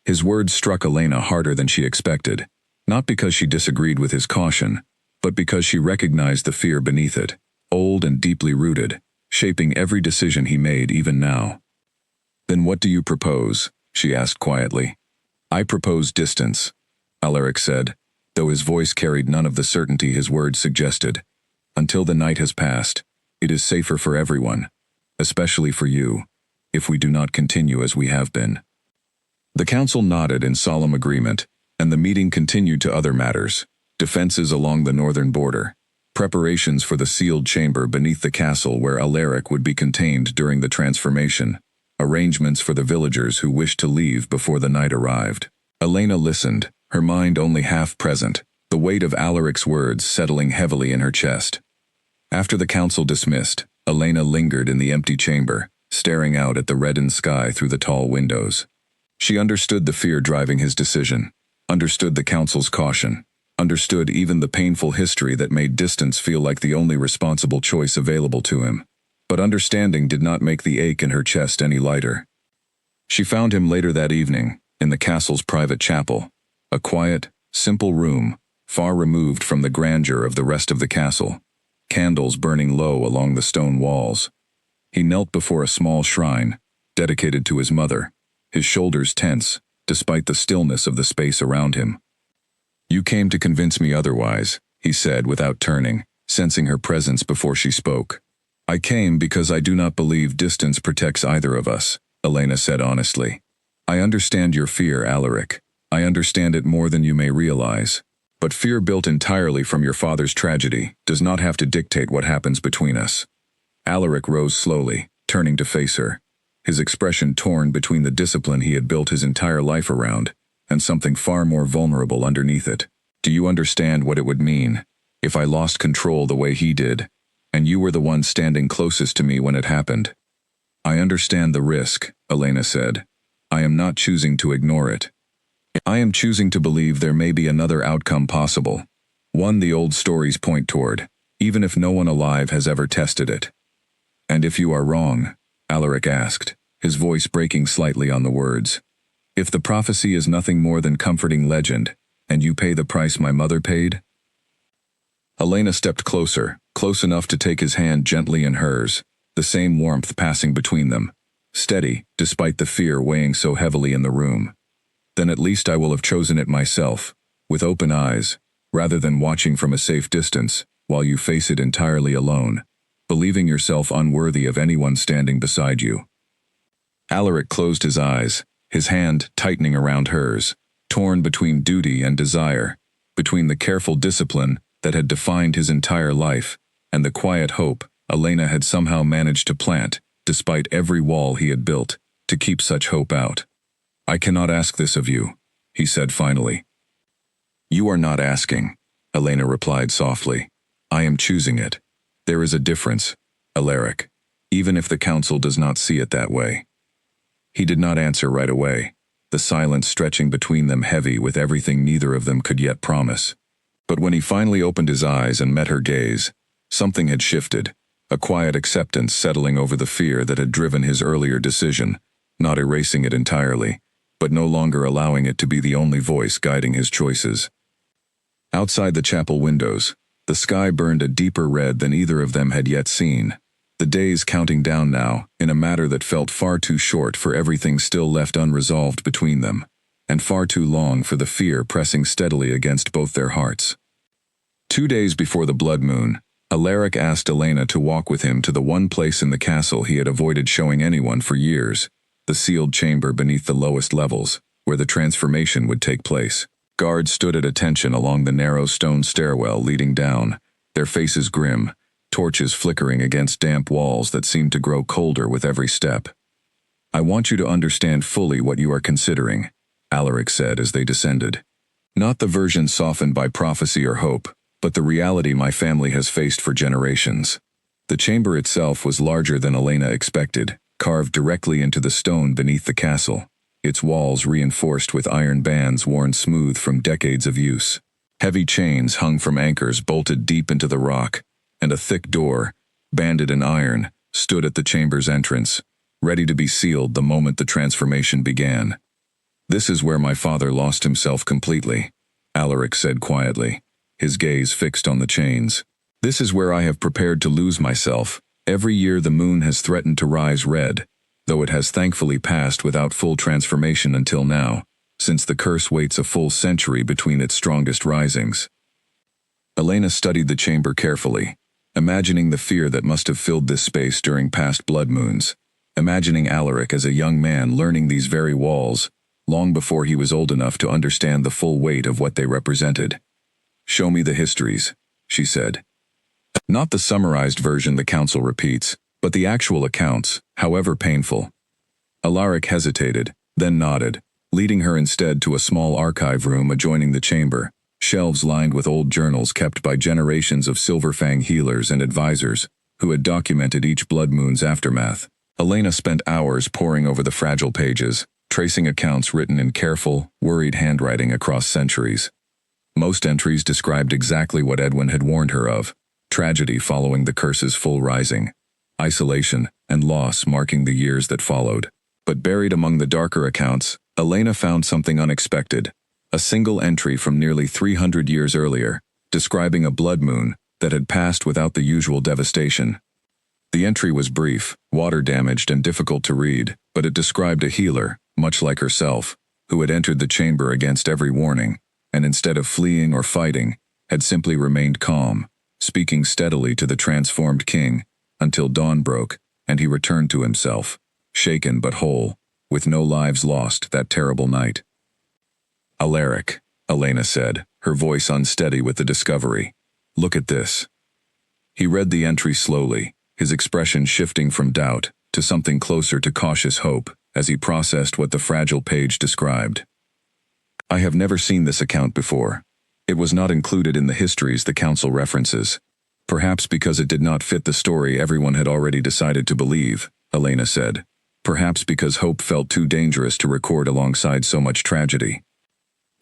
His words struck Elena harder than she expected, not because she disagreed with his caution, but because she recognized the fear beneath it, old and deeply rooted, shaping every decision he made even now. "Then what do you propose?" she asked quietly. "I propose distance," Alaric said, though his voice carried none of the certainty his words suggested. "Until the night has passed, it is safer for everyone, especially for you, if we do not continue as we have been." The council nodded in solemn agreement, and the meeting continued to other matters: defenses along the northern border, preparations for the sealed chamber beneath the castle where Alaric would be contained during the transformation, arrangements for the villagers who wished to leave before the night arrived. Elena listened, her mind only half present, the weight of Alaric's words settling heavily in her chest. After the council dismissed, Elena lingered in the empty chamber, staring out at the reddened sky through the tall windows. She understood the fear driving his decision, understood the council's caution, understood even the painful history that made distance feel like the only responsible choice available to him. But understanding did not make the ache in her chest any lighter. She found him later that evening, in the castle's private chapel, a quiet, simple room, far removed from the grandeur of the rest of the castle, candles burning low along the stone walls. He knelt before a small shrine, dedicated to his mother, his shoulders tense, despite the stillness of the space around him. "You came to convince me otherwise," he said without turning, sensing her presence before she spoke. "I came because I do not believe distance protects either of us," Elena said honestly. "I understand your fear, Alaric. I understand it more than you may realize. But fear built entirely from your father's tragedy does not have to dictate what happens between us." Alaric rose slowly, turning to face her, his expression torn between the discipline he had built his entire life around and something far more vulnerable underneath it. "Do you understand what it would mean if I lost control the way he did, and you were the one standing closest to me when it happened?" "I understand the risk," Elena said. "I am not choosing to ignore it. I am choosing to believe there may be another outcome possible, one the old stories point toward, even if no one alive has ever tested it." "And if you are wrong?" Alaric asked, his voice breaking slightly on the words. "If the prophecy is nothing more than comforting legend, and you pay the price my mother paid?" Elena stepped closer, close enough to take his hand gently in hers, the same warmth passing between them, steady despite the fear weighing so heavily in the room. "Then at least I will have chosen it myself, with open eyes, rather than watching from a safe distance, while you face it entirely alone, believing yourself unworthy of anyone standing beside you." Alaric closed his eyes, his hand tightening around hers, torn between duty and desire, between the careful discipline that had defined his entire life and the quiet hope Elena had somehow managed to plant, despite every wall he had built, to keep such hope out. "I cannot ask this of you," he said finally. "You are not asking," Elena replied softly. "I am choosing it. There is a difference, Alaric, even if the council does not see it that way." He did not answer right away, the silence stretching between them heavy with everything neither of them could yet promise. But when he finally opened his eyes and met her gaze, something had shifted, a quiet acceptance settling over the fear that had driven his earlier decision, not erasing it entirely, but no longer allowing it to be the only voice guiding his choices. Outside the chapel windows, the sky burned a deeper red than either of them had yet seen, the days counting down now in a matter that felt far too short for everything still left unresolved between them, and far too long for the fear pressing steadily against both their hearts. 2 days before the blood moon, Alaric asked Elena to walk with him to the one place in the castle he had avoided showing anyone for years, the sealed chamber beneath the lowest levels, where the transformation would take place. Guards stood at attention along the narrow stone stairwell leading down, their faces grim, torches flickering against damp walls that seemed to grow colder with every step. "I want you to understand fully what you are considering," Alaric said as they descended. "Not the version softened by prophecy or hope, but the reality my family has faced for generations." The chamber itself was larger than Elena expected, carved directly into the stone beneath the castle, its walls reinforced with iron bands worn smooth from decades of use. Heavy chains hung from anchors bolted deep into the rock, and a thick door, banded in iron, stood at the chamber's entrance, ready to be sealed the moment the transformation began. "This is where my father lost himself completely," Alaric said quietly, his gaze fixed on the chains. "This is where I have prepared to lose myself. Every year the moon has threatened to rise red, though it has thankfully passed without full transformation until now, since the curse waits a full century between its strongest risings." Elena studied the chamber carefully, imagining the fear that must have filled this space during past blood moons, imagining Alaric as a young man learning these very walls, long before he was old enough to understand the full weight of what they represented. "Show me the histories," she said. "Not the summarized version the council repeats, but the actual accounts, however painful." Alaric hesitated, then nodded, leading her instead to a small archive room adjoining the chamber, shelves lined with old journals kept by generations of Silverfang healers and advisors who had documented each blood moon's aftermath. Elena spent hours poring over the fragile pages, tracing accounts written in careful, worried handwriting across centuries. Most entries described exactly what Edwin had warned her of: tragedy following the curse's full rising, isolation and loss marking the years that followed. But buried among the darker accounts, Elena found something unexpected: a single entry from nearly 300 years earlier, describing a blood moon that had passed without the usual devastation. The entry was brief, water-damaged and difficult to read, but it described a healer, much like herself, who had entered the chamber against every warning, and instead of fleeing or fighting, had simply remained calm, speaking steadily to the transformed king, until dawn broke, and he returned to himself, shaken but whole, with no lives lost that terrible night. "Alaric," Elena said, her voice unsteady with the discovery. "Look at this." He read the entry slowly, his expression shifting from doubt to something closer to cautious hope as he processed what the fragile page described. "I have never seen this account before. It was not included in the histories the council references. Perhaps because it did not fit the story everyone had already decided to believe," Elena said. "Perhaps because hope felt too dangerous to record alongside so much tragedy."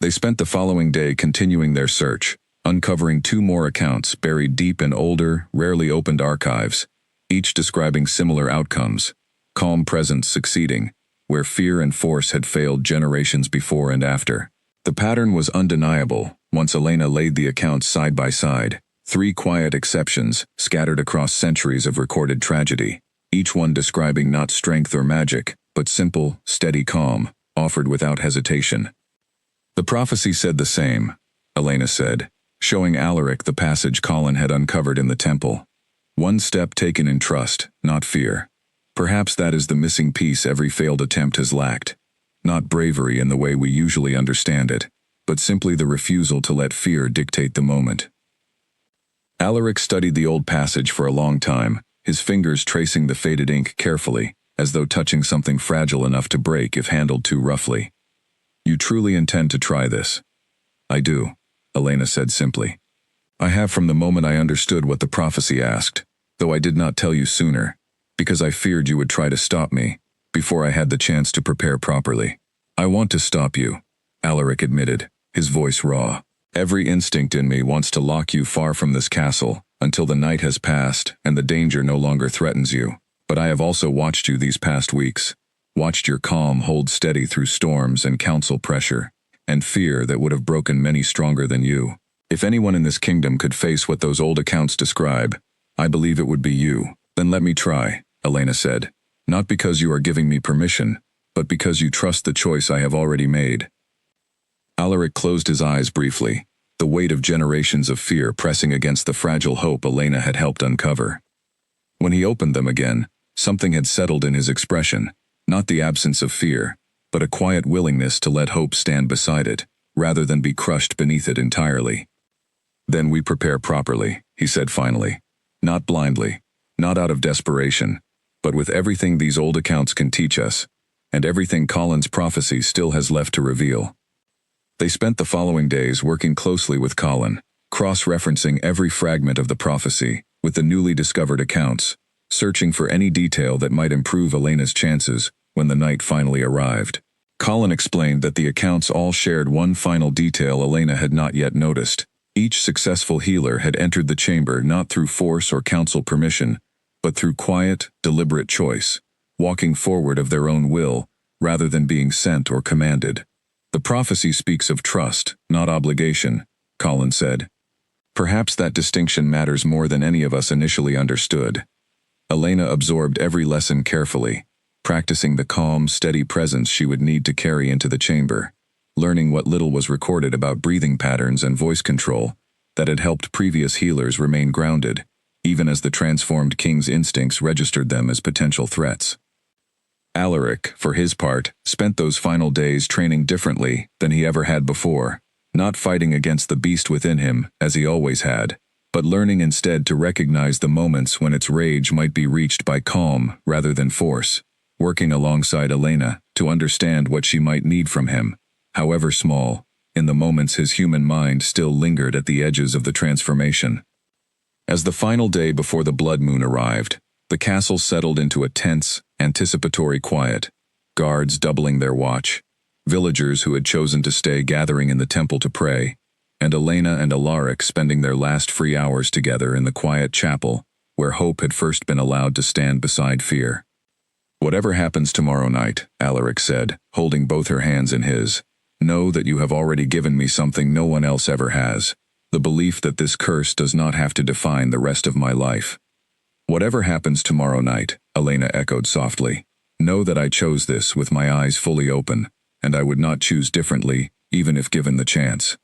They spent the following day continuing their search, uncovering 2 more accounts buried deep in older, rarely opened archives, each describing similar outcomes, calm presence succeeding, where fear and force had failed generations before and after. The pattern was undeniable once Elena laid the accounts side by side, 3 quiet exceptions scattered across centuries of recorded tragedy, each one describing not strength or magic, but simple, steady calm, offered without hesitation. "The prophecy said the same," Elena said, showing Alaric the passage Colin had uncovered in the temple. "One step taken in trust, not fear. Perhaps that is the missing piece every failed attempt has lacked. Not bravery in the way we usually understand it, but simply the refusal to let fear dictate the moment." Alaric studied the old passage for a long time, his fingers tracing the faded ink carefully, as though touching something fragile enough to break if handled too roughly. "You truly intend to try this?" "I do," Elena said simply. "I have from the moment I understood what the prophecy asked, though I did not tell you sooner, because I feared you would try to stop me, before I had the chance to prepare properly." "I want to stop you," Alaric admitted, his voice raw. "Every instinct in me wants to lock you far from this castle, until the night has passed and the danger no longer threatens you. But I have also watched you these past weeks, watched your calm hold steady through storms and council pressure, and fear that would have broken many stronger than you. If anyone in this kingdom could face what those old accounts describe, I believe it would be you." "Then let me try," Elena said. "Not because you are giving me permission, but because you trust the choice I have already made." Alaric closed his eyes briefly, the weight of generations of fear pressing against the fragile hope Elena had helped uncover. When he opened them again, something had settled in his expression, not the absence of fear, but a quiet willingness to let hope stand beside it, rather than be crushed beneath it entirely. "Then we prepare properly," he said finally. "Not blindly, not out of desperation, but with everything these old accounts can teach us, and everything Colin's prophecy still has left to reveal." They spent the following days working closely with Colin, cross-referencing every fragment of the prophecy with the newly discovered accounts, searching for any detail that might improve Elena's chances when the night finally arrived. Colin explained that the accounts all shared one final detail Elena had not yet noticed. Each successful healer had entered the chamber not through force or council permission, but through quiet, deliberate choice, walking forward of their own will, rather than being sent or commanded. "The prophecy speaks of trust, not obligation," Colin said. "Perhaps that distinction matters more than any of us initially understood." Elena absorbed every lesson carefully, practicing the calm, steady presence she would need to carry into the chamber, learning what little was recorded about breathing patterns and voice control that had helped previous healers remain grounded, even as the transformed king's instincts registered them as potential threats. Alaric, for his part, spent those final days training differently than he ever had before, not fighting against the beast within him, as he always had, but learning instead to recognize the moments when its rage might be reached by calm rather than force, working alongside Elena to understand what she might need from him, however small, in the moments his human mind still lingered at the edges of the transformation. As the final day before the blood moon arrived, the castle settled into a tense, anticipatory quiet, guards doubling their watch, villagers who had chosen to stay gathering in the temple to pray, and Elena and Alaric spending their last free hours together in the quiet chapel where hope had first been allowed to stand beside fear. "Whatever happens tomorrow night," Alaric said, holding both her hands in his, "know that you have already given me something no one else ever has, the belief that this curse does not have to define the rest of my life." "Whatever happens tomorrow night," Elena echoed softly. Know that I chose this with my eyes fully open, and I would not choose differently, even if given the chance.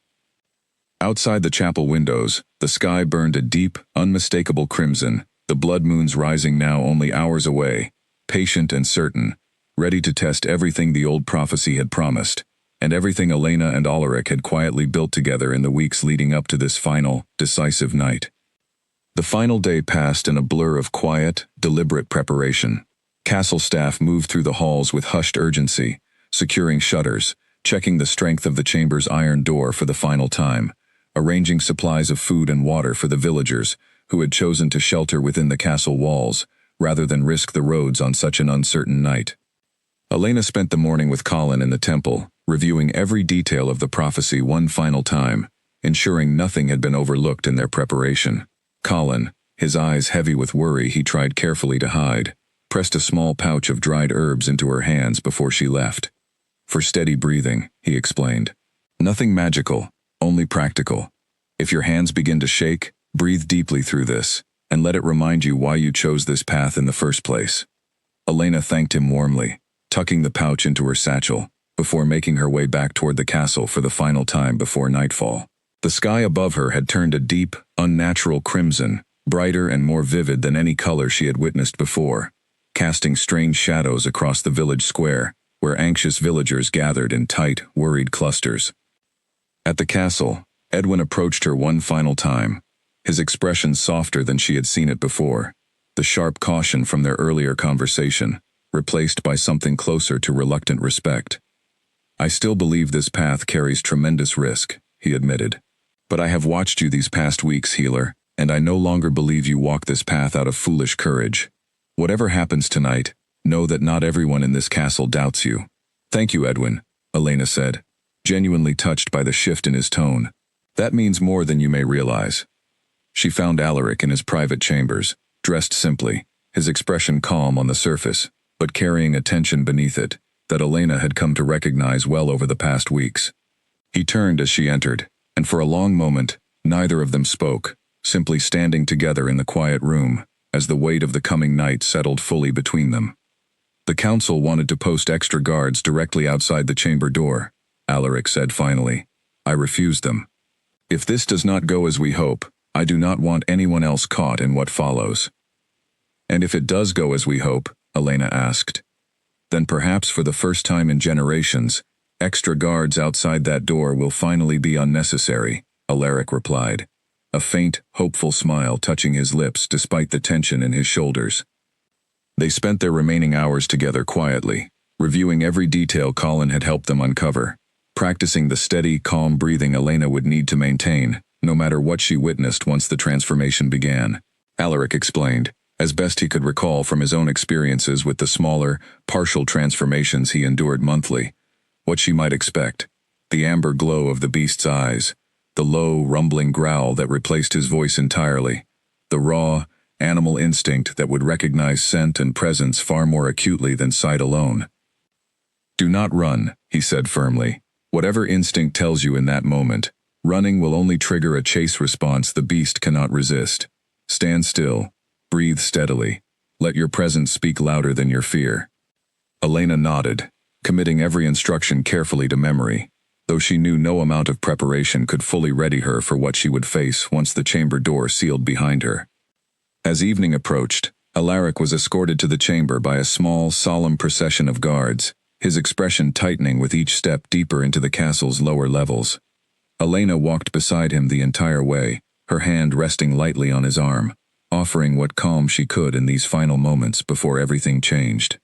Outside the chapel windows, the sky burned a deep, unmistakable crimson, the blood moons rising now only hours away, patient and certain, ready to test everything the old prophecy had promised, and everything Elena and Alaric had quietly built together in the weeks leading up to this final, decisive night. The final day passed in a blur of quiet, deliberate preparation. Castle staff moved through the halls with hushed urgency, securing shutters, checking the strength of the chamber's iron door for the final time, arranging supplies of food and water for the villagers who had chosen to shelter within the castle walls, rather than risk the roads on such an uncertain night. Elena spent the morning with Colin in the temple, reviewing every detail of the prophecy one final time, ensuring nothing had been overlooked in their preparation. Colin, his eyes heavy with worry he tried carefully to hide, pressed a small pouch of dried herbs into her hands before she left. For steady breathing, he explained. Nothing magical, only practical. If your hands begin to shake, breathe deeply through this, and let it remind you why you chose this path in the first place. Elena thanked him warmly, tucking the pouch into her satchel, before making her way back toward the castle for the final time before nightfall. The sky above her had turned a deep, unnatural crimson, brighter and more vivid than any color she had witnessed before, casting strange shadows across the village square, where anxious villagers gathered in tight, worried clusters. At the castle, Edwin approached her one final time, his expression softer than she had seen it before, the sharp caution from their earlier conversation, replaced by something closer to reluctant respect. I still believe this path carries tremendous risk, he admitted. But I have watched you these past weeks, healer, and I no longer believe you walk this path out of foolish courage. Whatever happens tonight, know that not everyone in this castle doubts you. Thank you, Edwin, Elena said, genuinely touched by the shift in his tone. That means more than you may realize. She found Alaric in his private chambers, dressed simply, his expression calm on the surface, but carrying a tension beneath it, that Elena had come to recognize well over the past weeks. He turned as she entered, and for a long moment, neither of them spoke, simply standing together in the quiet room, as the weight of the coming night settled fully between them. The council wanted to post extra guards directly outside the chamber door, Alaric said finally. I refused them. If this does not go as we hope, I do not want anyone else caught in what follows. And if it does go as we hope, Elena asked, then perhaps for the first time in generations, extra guards outside that door will finally be unnecessary, Alaric replied, a faint, hopeful smile touching his lips despite the tension in his shoulders. They spent their remaining hours together quietly, reviewing every detail Colin had helped them uncover, practicing the steady, calm breathing Elena would need to maintain, no matter what she witnessed once the transformation began. Alaric explained, as best he could recall from his own experiences with the smaller, partial transformations he endured monthly, what she might expect: the amber glow of the beast's eyes, the low, rumbling growl that replaced his voice entirely, the raw, animal instinct that would recognize scent and presence far more acutely than sight alone. Do not run, he said firmly. Whatever instinct tells you in that moment, running will only trigger a chase response the beast cannot resist. Stand still. Breathe steadily. Let your presence speak louder than your fear. Elena nodded, committing every instruction carefully to memory, though she knew no amount of preparation could fully ready her for what she would face once the chamber door sealed behind her. As evening approached, Alaric was escorted to the chamber by a small, solemn procession of guards, his expression tightening with each step deeper into the castle's lower levels. Elena walked beside him the entire way, her hand resting lightly on his arm, offering what calm she could in these final moments before everything changed.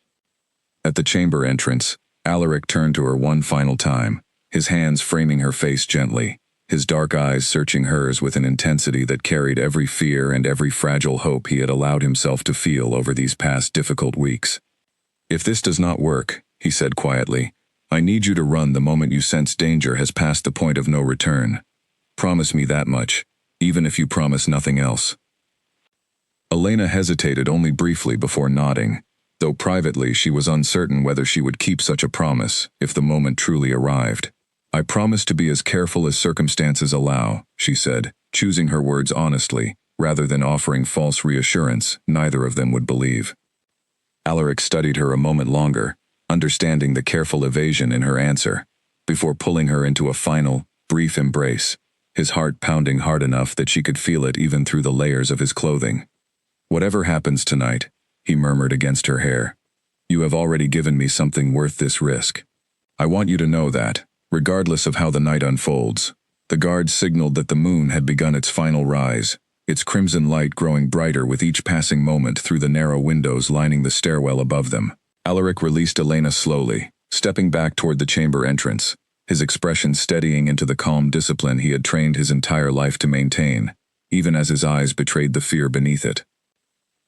At the chamber entrance, Alaric turned to her one final time, his hands framing her face gently, his dark eyes searching hers with an intensity that carried every fear and every fragile hope he had allowed himself to feel over these past difficult weeks. If this does not work, he said quietly, I need you to run the moment you sense danger has passed the point of no return. Promise me that much, even if you promise nothing else. Elena hesitated only briefly before nodding, though privately she was uncertain whether she would keep such a promise if the moment truly arrived. I promise to be as careful as circumstances allow, she said, choosing her words honestly, rather than offering false reassurance neither of them would believe. Alaric studied her a moment longer, understanding the careful evasion in her answer, before pulling her into a final, brief embrace, his heart pounding hard enough that she could feel it even through the layers of his clothing. "Whatever happens tonight," he murmured against her hair, "you have already given me something worth this risk. I want you to know that, regardless of how the night unfolds." The guards signaled that the moon had begun its final rise, its crimson light growing brighter with each passing moment through the narrow windows lining the stairwell above them. Alaric released Elena slowly, stepping back toward the chamber entrance, his expression steadying into the calm discipline he had trained his entire life to maintain, even as his eyes betrayed the fear beneath it.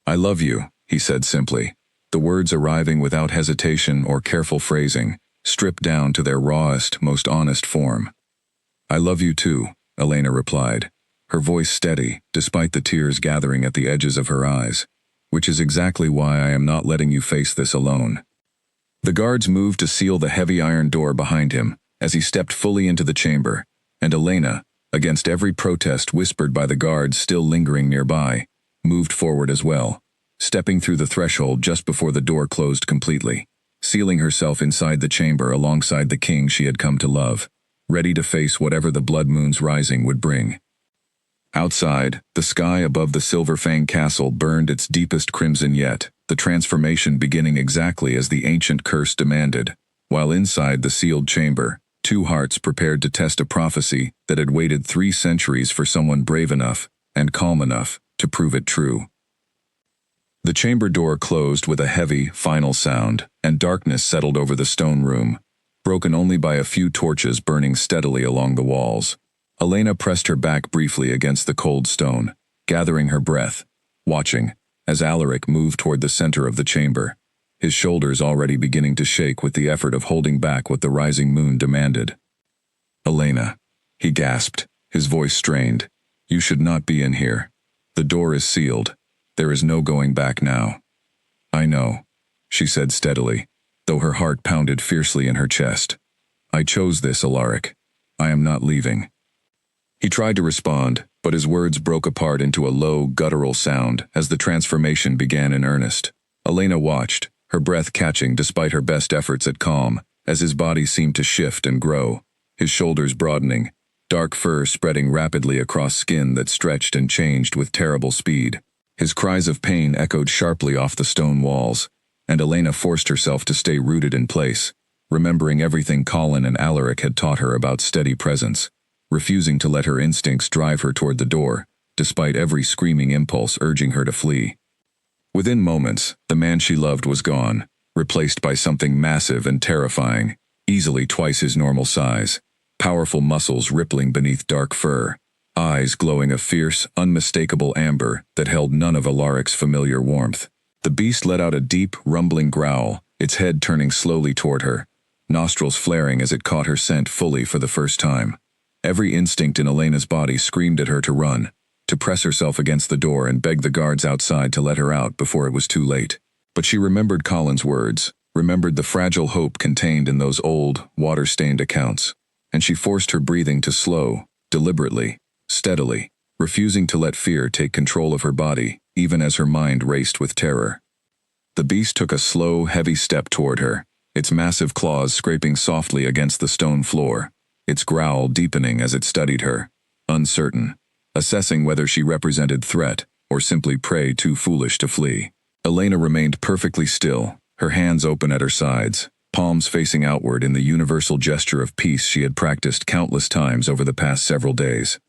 "I love you," he said simply, the words arriving without hesitation or careful phrasing, stripped down to their rawest, most honest form. "I love you too," Elena replied, her voice steady, despite the tears gathering at the edges of her eyes, "which is exactly why I am not letting you face this alone." The guards moved to seal the heavy iron door behind him as he stepped fully into the chamber, and Elena, against every protest whispered by the guards still lingering nearby, moved forward as well, stepping through the threshold just before the door closed completely, sealing herself inside the chamber alongside the king she had come to love, ready to face whatever the blood moon's rising would bring. Outside, the sky above the Silverfang castle burned its deepest crimson yet, the transformation beginning exactly as the ancient curse demanded, while inside the sealed chamber, two hearts prepared to test a prophecy that had waited 3 centuries for someone brave enough and calm enough to prove it true. The chamber door closed with a heavy, final sound, and darkness settled over the stone room, broken only by a few torches burning steadily along the walls. Elena pressed her back briefly against the cold stone, gathering her breath, watching, as Alaric moved toward the center of the chamber, his shoulders already beginning to shake with the effort of holding back what the rising moon demanded. "Elena," he gasped, his voice strained, "you should not be in here. The door is sealed. There is no going back now." "I know," she said steadily, though her heart pounded fiercely in her chest. "I chose this, Alaric. I am not leaving." He tried to respond, but his words broke apart into a low, guttural sound as the transformation began in earnest. Elena watched, her breath catching despite her best efforts at calm, as his body seemed to shift and grow, his shoulders broadening, dark fur spreading rapidly across skin that stretched and changed with terrible speed. His cries of pain echoed sharply off the stone walls, and Elena forced herself to stay rooted in place, remembering everything Colin and Alaric had taught her about steady presence, refusing to let her instincts drive her toward the door, despite every screaming impulse urging her to flee. Within moments, the man she loved was gone, replaced by something massive and terrifying, easily twice his normal size, powerful muscles rippling beneath dark fur, eyes glowing a fierce, unmistakable amber that held none of Alaric's familiar warmth. The beast let out a deep, rumbling growl, its head turning slowly toward her, nostrils flaring as it caught her scent fully for the first time. Every instinct in Elena's body screamed at her to run, to press herself against the door and beg the guards outside to let her out before it was too late. But she remembered Colin's words, remembered the fragile hope contained in those old, water-stained accounts, and she forced her breathing to slow, deliberately, steadily, refusing to let fear take control of her body, even as her mind raced with terror. The beast took a slow, heavy step toward her, its massive claws scraping softly against the stone floor, its growl deepening as it studied her, uncertain, assessing whether she represented threat or simply prey too foolish to flee. Elena remained perfectly still, her hands open at her sides, palms facing outward in the universal gesture of peace she had practiced countless times over the past several days.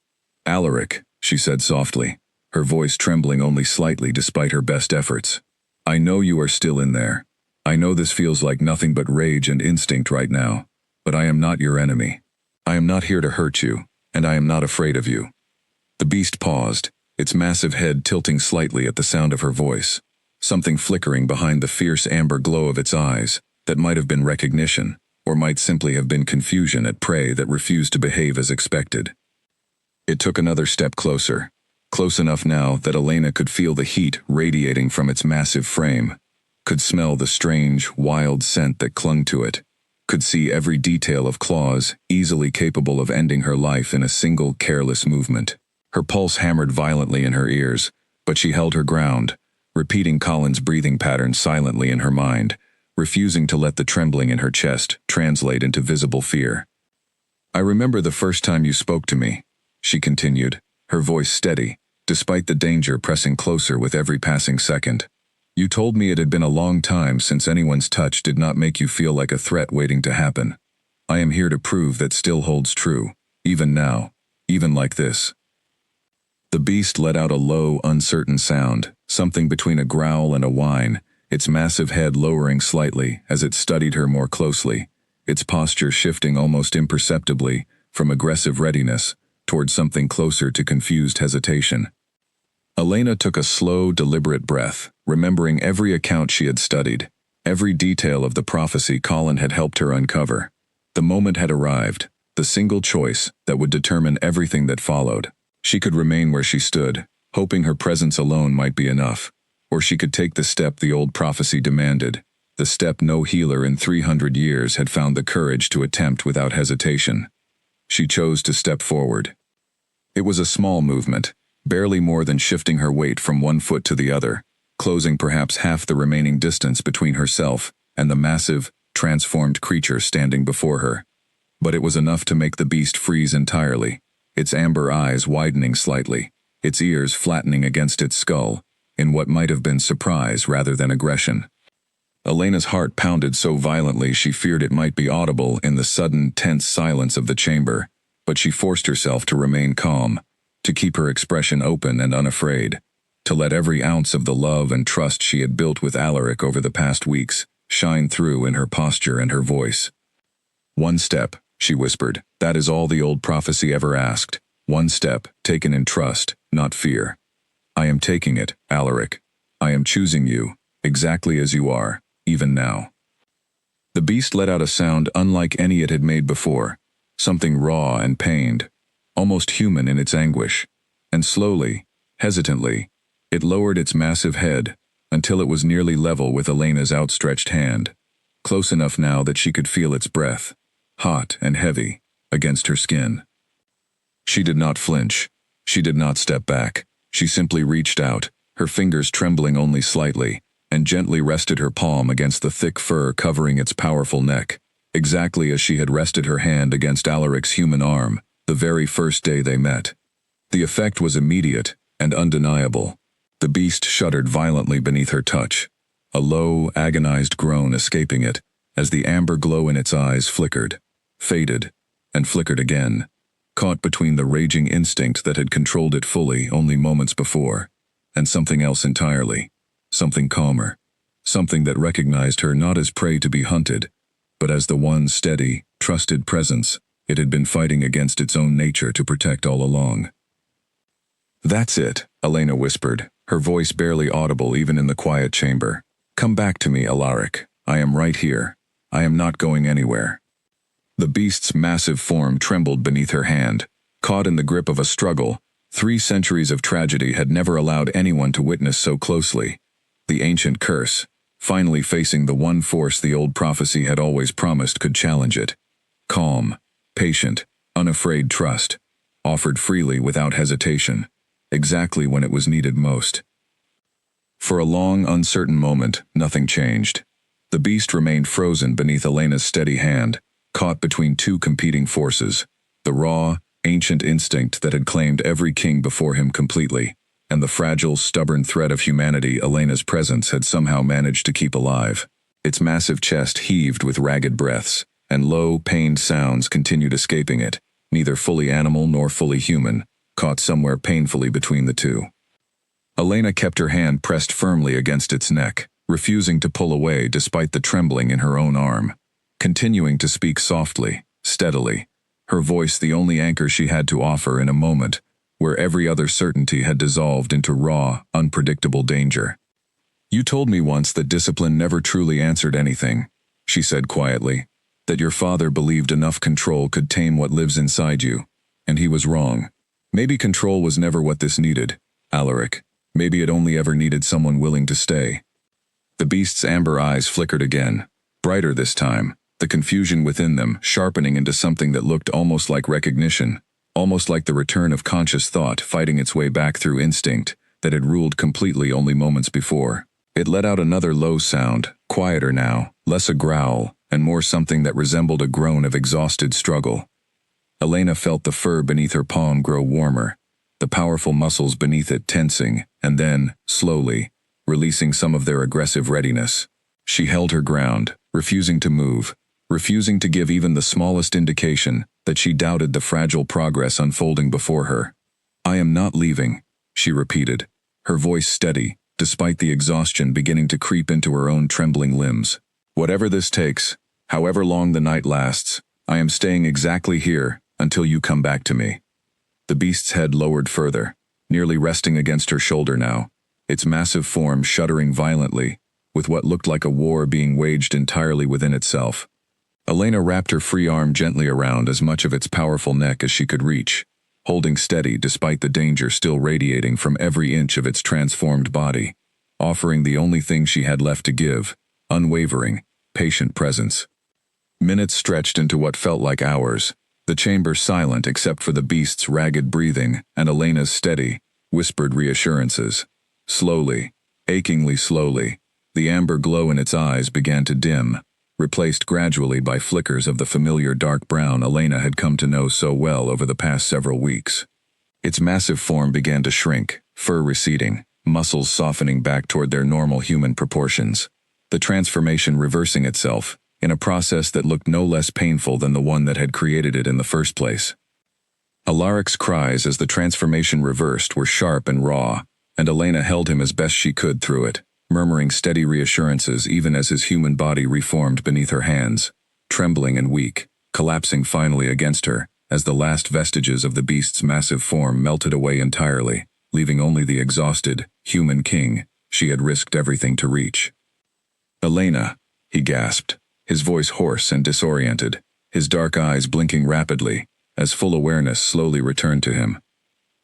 "Alaric," she said softly, her voice trembling only slightly despite her best efforts. "I know you are still in there. I know this feels like nothing but rage and instinct right now, but I am not your enemy. I am not here to hurt you, and I am not afraid of you." The beast paused, its massive head tilting slightly at the sound of her voice, something flickering behind the fierce amber glow of its eyes that might have been recognition, or might simply have been confusion at prey that refused to behave as expected. It took another step closer, close enough now that Elena could feel the heat radiating from its massive frame, could smell the strange, wild scent that clung to it, could see every detail of claws easily capable of ending her life in a single careless movement. Her pulse hammered violently in her ears, but she held her ground, repeating Colin's breathing pattern silently in her mind, refusing to let the trembling in her chest translate into visible fear. "I remember the first time you spoke to me," she continued, her voice steady, despite the danger pressing closer with every passing second. "You told me it had been a long time since anyone's touch did not make you feel like a threat waiting to happen. I am here to prove that still holds true, even now, even like this." The beast let out a low, uncertain sound, something between a growl and a whine, its massive head lowering slightly as it studied her more closely, its posture shifting almost imperceptibly from aggressive readiness toward something closer to confused hesitation. Elena took a slow, deliberate breath, remembering every account she had studied, every detail of the prophecy Colin had helped her uncover. The moment had arrived, the single choice that would determine everything that followed. She could remain where she stood, hoping her presence alone might be enough, or she could take the step the old prophecy demanded, the step no healer in 300 years had found the courage to attempt without hesitation. She chose to step forward. It was a small movement, barely more than shifting her weight from one foot to the other, closing perhaps half the remaining distance between herself and the massive, transformed creature standing before her. But it was enough to make the beast freeze entirely, its amber eyes widening slightly, its ears flattening against its skull, in what might have been surprise rather than aggression. Elena's heart pounded so violently she feared it might be audible in the sudden, tense silence of the chamber, but she forced herself to remain calm, to keep her expression open and unafraid, to let every ounce of the love and trust she had built with Alaric over the past weeks shine through in her posture and her voice. "One step," she whispered. "That is all the old prophecy ever asked. One step, taken in trust, not fear. I am taking it, Alaric. I am choosing you, exactly as you are, even now." The beast let out a sound unlike any it had made before, something raw and pained, almost human in its anguish, and slowly, hesitantly, it lowered its massive head until it was nearly level with Elena's outstretched hand, close enough now that she could feel its breath, hot and heavy, against her skin. She did not flinch. She did not step back. She simply reached out, her fingers trembling only slightly, and gently rested her palm against the thick fur covering its powerful neck, exactly as she had rested her hand against Alaric's human arm the very first day they met. The effect was immediate and undeniable. The beast shuddered violently beneath her touch, a low, agonized groan escaping it as the amber glow in its eyes flickered, faded, and flickered again, caught between the raging instinct that had controlled it fully only moments before, and something else entirely, something calmer, something that recognized her not as prey to be hunted, but as the one steady, trusted presence it had been fighting against its own nature to protect all along. "That's it," Elena whispered, her voice barely audible even in the quiet chamber. "Come back to me, Alaric. I am right here. I am not going anywhere." The beast's massive form trembled beneath her hand, caught in the grip of a struggle 3 centuries of tragedy had never allowed anyone to witness so closely. The ancient curse, finally facing the one force the old prophecy had always promised could challenge it. Calm, patient, unafraid trust, offered freely without hesitation, exactly when it was needed most. For a long, uncertain moment, nothing changed. The beast remained frozen beneath Elena's steady hand, caught between 2 competing forces, the raw, ancient instinct that had claimed every king before him completely, and the fragile, stubborn thread of humanity Elena's presence had somehow managed to keep alive. Its massive chest heaved with ragged breaths, and low, pained sounds continued escaping it, neither fully animal nor fully human, caught somewhere painfully between the two. Elena kept her hand pressed firmly against its neck, refusing to pull away despite the trembling in her own arm, continuing to speak softly, steadily, her voice the only anchor she had to offer in a moment where every other certainty had dissolved into raw, unpredictable danger. "You told me once that discipline never truly answered anything," she said quietly, "that your father believed enough control could tame what lives inside you, and he was wrong. Maybe control was never what this needed, Alaric. Maybe it only ever needed someone willing to stay." The beast's amber eyes flickered again, brighter this time, the confusion within them sharpening into something that looked almost like recognition, almost like the return of conscious thought fighting its way back through instinct, that had ruled completely only moments before. It let out another low sound, quieter now, less a growl, and more something that resembled a groan of exhausted struggle. Elena felt the fur beneath her palm grow warmer, the powerful muscles beneath it tensing, and then, slowly, releasing some of their aggressive readiness. She held her ground, refusing to move, refusing to give even the smallest indication that she doubted the fragile progress unfolding before her. "I am not leaving," she repeated, her voice steady, despite the exhaustion beginning to creep into her own trembling limbs. "Whatever this takes, however long the night lasts, I am staying exactly here until you come back to me." The beast's head lowered further, nearly resting against her shoulder now, its massive form shuddering violently, with what looked like a war being waged entirely within itself. Elena wrapped her free arm gently around as much of its powerful neck as she could reach, holding steady despite the danger still radiating from every inch of its transformed body, offering the only thing she had left to give, unwavering, patient presence. Minutes stretched into what felt like hours, the chamber silent except for the beast's ragged breathing and Elena's steady, whispered reassurances. Slowly, achingly slowly, the amber glow in its eyes began to dim, replaced gradually by flickers of the familiar dark brown Elena had come to know so well over the past several weeks. Its massive form began to shrink, fur receding, muscles softening back toward their normal human proportions, the transformation reversing itself, in a process that looked no less painful than the one that had created it in the first place. Alaric's cries as the transformation reversed were sharp and raw, and Elena held him as best she could through it, murmuring steady reassurances even as his human body reformed beneath her hands, trembling and weak, collapsing finally against her, as the last vestiges of the beast's massive form melted away entirely, leaving only the exhausted, human king she had risked everything to reach. "Elena," he gasped, his voice hoarse and disoriented, his dark eyes blinking rapidly, as full awareness slowly returned to him.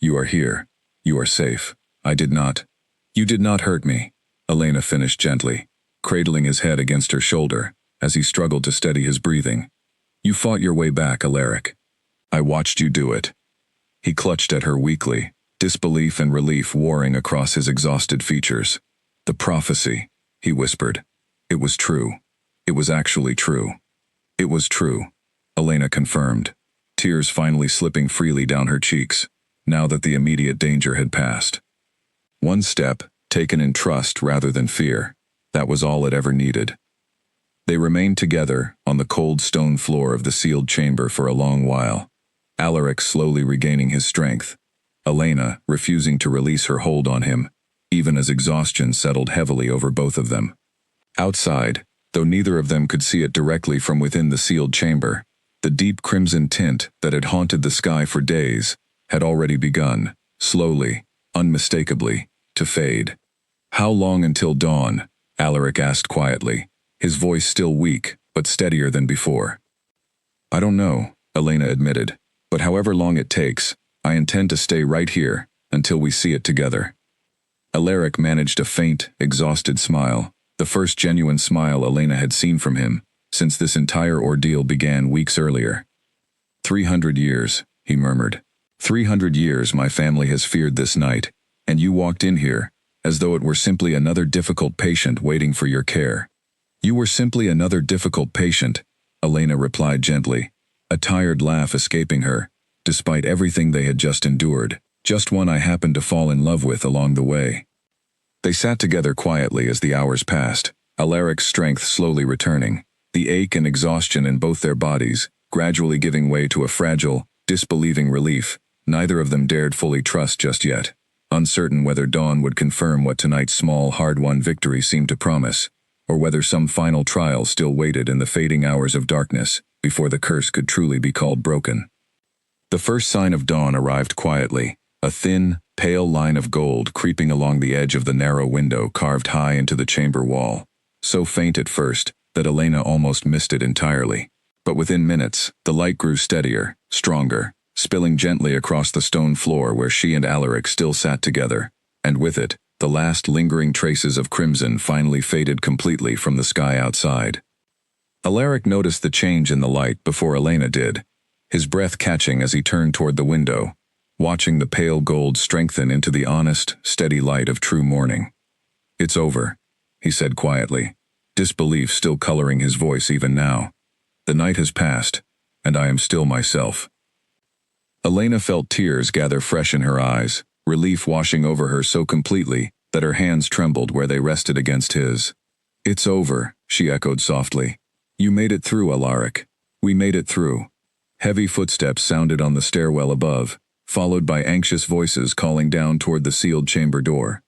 "You are here. You are safe. You did not hurt me," Elena finished gently, cradling his head against her shoulder as he struggled to steady his breathing. "You fought your way back, Alaric. I watched you do it." He clutched at her weakly, disbelief and relief warring across his exhausted features. "The prophecy," he whispered. "It was true. It was actually true." "It was true," Elena confirmed, tears finally slipping freely down her cheeks, now that the immediate danger had passed. One step, taken in trust rather than fear, that was all it ever needed. They remained together on the cold stone floor of the sealed chamber for a long while, Alaric slowly regaining his strength, Elena refusing to release her hold on him, even as exhaustion settled heavily over both of them. Outside, though neither of them could see it directly from within the sealed chamber, the deep crimson tint that had haunted the sky for days had already begun, slowly, unmistakably, to fade. "How long until dawn?" Alaric asked quietly, his voice still weak but steadier than before. "I don't know," Elena admitted, "but however long it takes, I intend to stay right here until we see it together." Alaric managed a faint, exhausted smile, the first genuine smile Elena had seen from him since this entire ordeal began weeks earlier. 300 years, he murmured. 300 years my family has feared this night, and you walked in here, as though it were simply another difficult patient waiting for your care." "You were simply another difficult patient," Elena replied gently, a tired laugh escaping her, despite everything they had just endured, "just one I happened to fall in love with along the way." They sat together quietly as the hours passed, Alaric's strength slowly returning, the ache and exhaustion in both their bodies gradually giving way to a fragile, disbelieving relief neither of them dared fully trust just yet, uncertain whether dawn would confirm what tonight's small, hard-won victory seemed to promise, or whether some final trial still waited in the fading hours of darkness before the curse could truly be called broken. The first sign of dawn arrived quietly, a thin, pale line of gold creeping along the edge of the narrow window carved high into the chamber wall, so faint at first that Elena almost missed it entirely. But within minutes, the light grew steadier, stronger, spilling gently across the stone floor where she and Alaric still sat together, and with it, the last lingering traces of crimson finally faded completely from the sky outside. Alaric noticed the change in the light before Elena did, his breath catching as he turned toward the window, watching the pale gold strengthen into the honest, steady light of true morning. "It's over," he said quietly, disbelief still coloring his voice even now. "The night has passed, and I am still myself." Elena felt tears gather fresh in her eyes, relief washing over her so completely that her hands trembled where they rested against his. "It's over," she echoed softly. "You made it through, Alaric. We made it through." Heavy footsteps sounded on the stairwell above, followed by anxious voices calling down toward the sealed chamber door.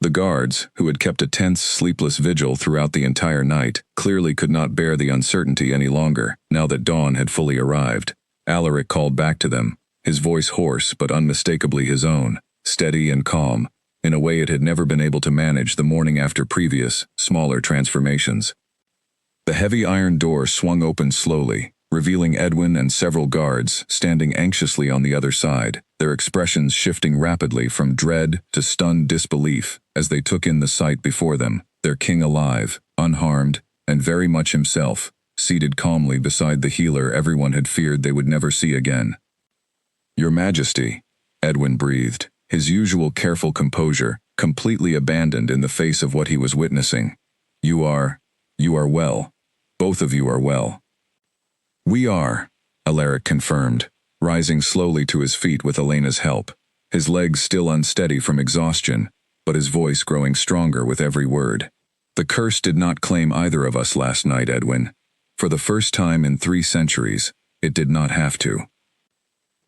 The guards, who had kept a tense, sleepless vigil throughout the entire night, clearly could not bear the uncertainty any longer, now that dawn had fully arrived. Alaric called back to them, his voice hoarse but unmistakably his own, steady and calm, in a way it had never been able to manage the morning after previous, smaller transformations. The heavy iron door swung open slowly, revealing Edwin and several guards standing anxiously on the other side, their expressions shifting rapidly from dread to stunned disbelief as they took in the sight before them, their king alive, unharmed, and very much himself, seated calmly beside the healer everyone had feared they would never see again. "Your Majesty," Edwin breathed, his usual careful composure completely abandoned in the face of what he was witnessing. You are well. Both of you are well." "We are," Alaric confirmed, rising slowly to his feet with Elena's help, his legs still unsteady from exhaustion, but his voice growing stronger with every word. "The curse did not claim either of us last night, Edwin. For the first time in 3 centuries, it did not have to."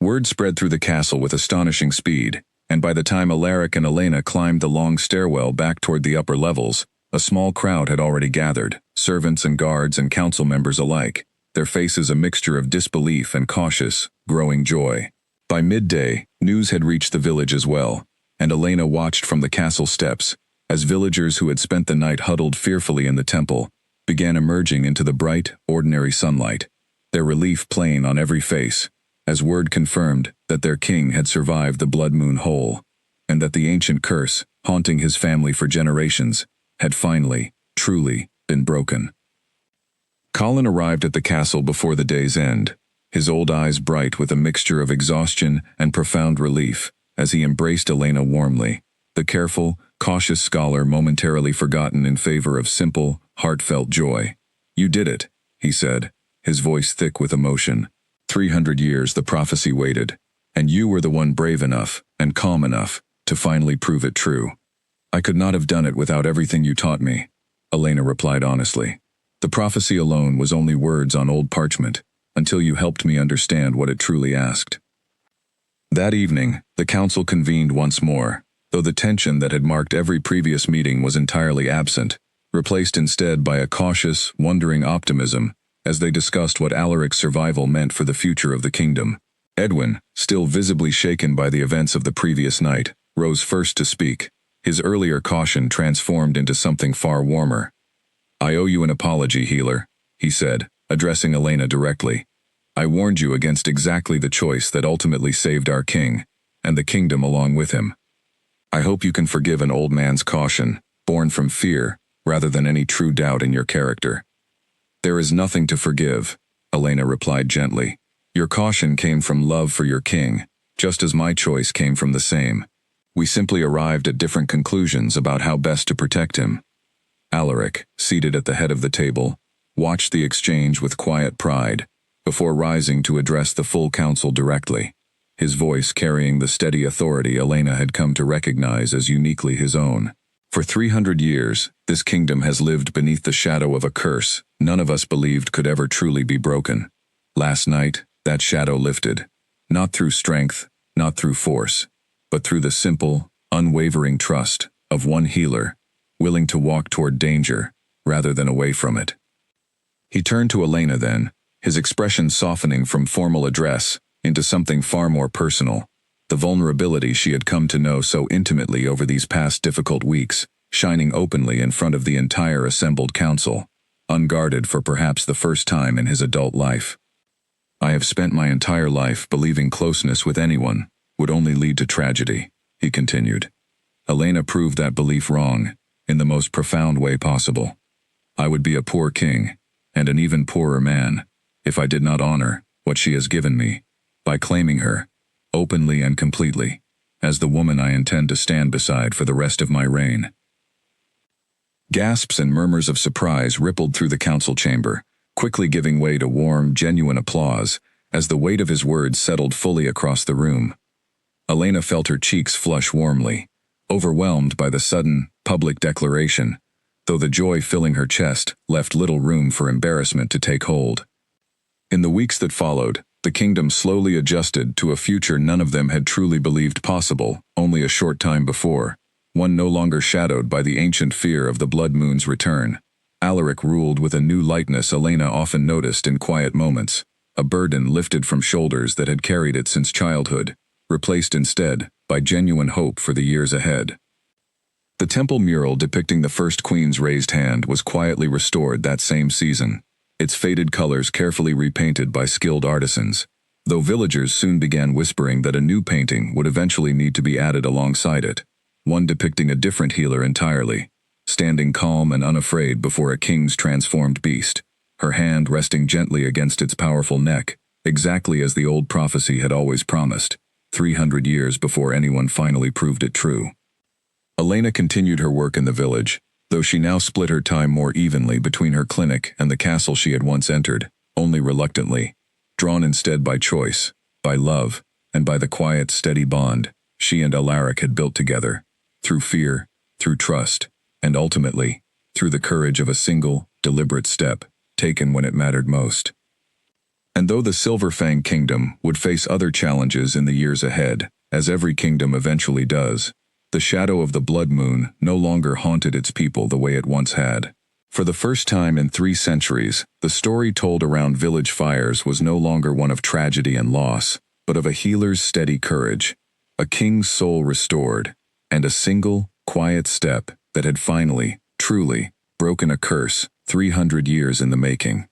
Word spread through the castle with astonishing speed, and by the time Alaric and Elena climbed the long stairwell back toward the upper levels, a small crowd had already gathered, servants and guards and council members alike, their faces a mixture of disbelief and cautious, growing joy. By midday, news had reached the village as well, and Elena watched from the castle steps, as villagers who had spent the night huddled fearfully in the temple began emerging into the bright, ordinary sunlight, their relief plain on every face, as word confirmed that their king had survived the blood moon whole, and that the ancient curse, haunting his family for generations, had finally, truly, been broken. Colin arrived at the castle before the day's end, his old eyes bright with a mixture of exhaustion and profound relief, as he embraced Elena warmly, the careful, cautious scholar momentarily forgotten in favor of simple, heartfelt joy. "You did it," he said, his voice thick with emotion. 300 years the prophecy waited, and you were the one brave enough and calm enough to finally prove it true. "I could not have done it without everything you taught me," Elena replied honestly. "The prophecy alone was only words on old parchment, until you helped me understand what it truly asked." That evening, the council convened once more, though the tension that had marked every previous meeting was entirely absent, replaced instead by a cautious, wondering optimism as they discussed what Alaric's survival meant for the future of the kingdom. Edwin, still visibly shaken by the events of the previous night, rose first to speak, his earlier caution transformed into something far warmer. "I owe you an apology, healer," he said, addressing Elena directly. "I warned you against exactly the choice that ultimately saved our king, and the kingdom along with him. I hope you can forgive an old man's caution, born from fear, rather than any true doubt in your character." "There is nothing to forgive," Elena replied gently. "Your caution came from love for your king, just as my choice came from the same. We simply arrived at different conclusions about how best to protect him." Alaric, seated at the head of the table, watched the exchange with quiet pride, before rising to address the full council directly, his voice carrying the steady authority Elena had come to recognize as uniquely his own. "For 300 years, this kingdom has lived beneath the shadow of a curse none of us believed could ever truly be broken. Last night, that shadow lifted, not through strength, not through force, but through the simple, unwavering trust of one healer, willing to walk toward danger rather than away from it." He turned to Elena then, his expression softening from formal address into something far more personal, the vulnerability she had come to know so intimately over these past difficult weeks, shining openly in front of the entire assembled council, unguarded for perhaps the first time in his adult life. "I have spent my entire life believing closeness with anyone would only lead to tragedy," he continued. "Elena proved that belief wrong, in the most profound way possible. I would be a poor king, and an even poorer man, if I did not honor what she has given me, by claiming her, openly and completely, as the woman I intend to stand beside for the rest of my reign." Gasps and murmurs of surprise rippled through the council chamber, quickly giving way to warm, genuine applause as the weight of his words settled fully across the room. Elena felt her cheeks flush warmly, overwhelmed by the sudden, public declaration, though the joy filling her chest left little room for embarrassment to take hold. In the weeks that followed, the kingdom slowly adjusted to a future none of them had truly believed possible only a short time before, one no longer shadowed by the ancient fear of the Blood Moon's return. Alaric ruled with a new lightness Elena often noticed in quiet moments, a burden lifted from shoulders that had carried it since childhood, replaced instead by genuine hope for the years ahead. The temple mural depicting the first queen's raised hand was quietly restored that same season, its faded colors carefully repainted by skilled artisans, though villagers soon began whispering that a new painting would eventually need to be added alongside it, one depicting a different healer entirely, standing calm and unafraid before a king's transformed beast, her hand resting gently against its powerful neck, exactly as the old prophecy had always promised, 300 years before anyone finally proved it true. Elena continued her work in the village, though she now split her time more evenly between her clinic and the castle she had once entered, only reluctantly, drawn instead by choice, by love, and by the quiet, steady bond she and Alaric had built together, through fear, through trust, and ultimately, through the courage of a single, deliberate step, taken when it mattered most. And though the Silverfang Kingdom would face other challenges in the years ahead, as every kingdom eventually does, the shadow of the Blood Moon no longer haunted its people the way it once had. For the first time in 3 centuries, the story told around village fires was no longer one of tragedy and loss, but of a healer's steady courage, a king's soul restored, and a single, quiet step that had finally, truly, broken a curse 300 years in the making.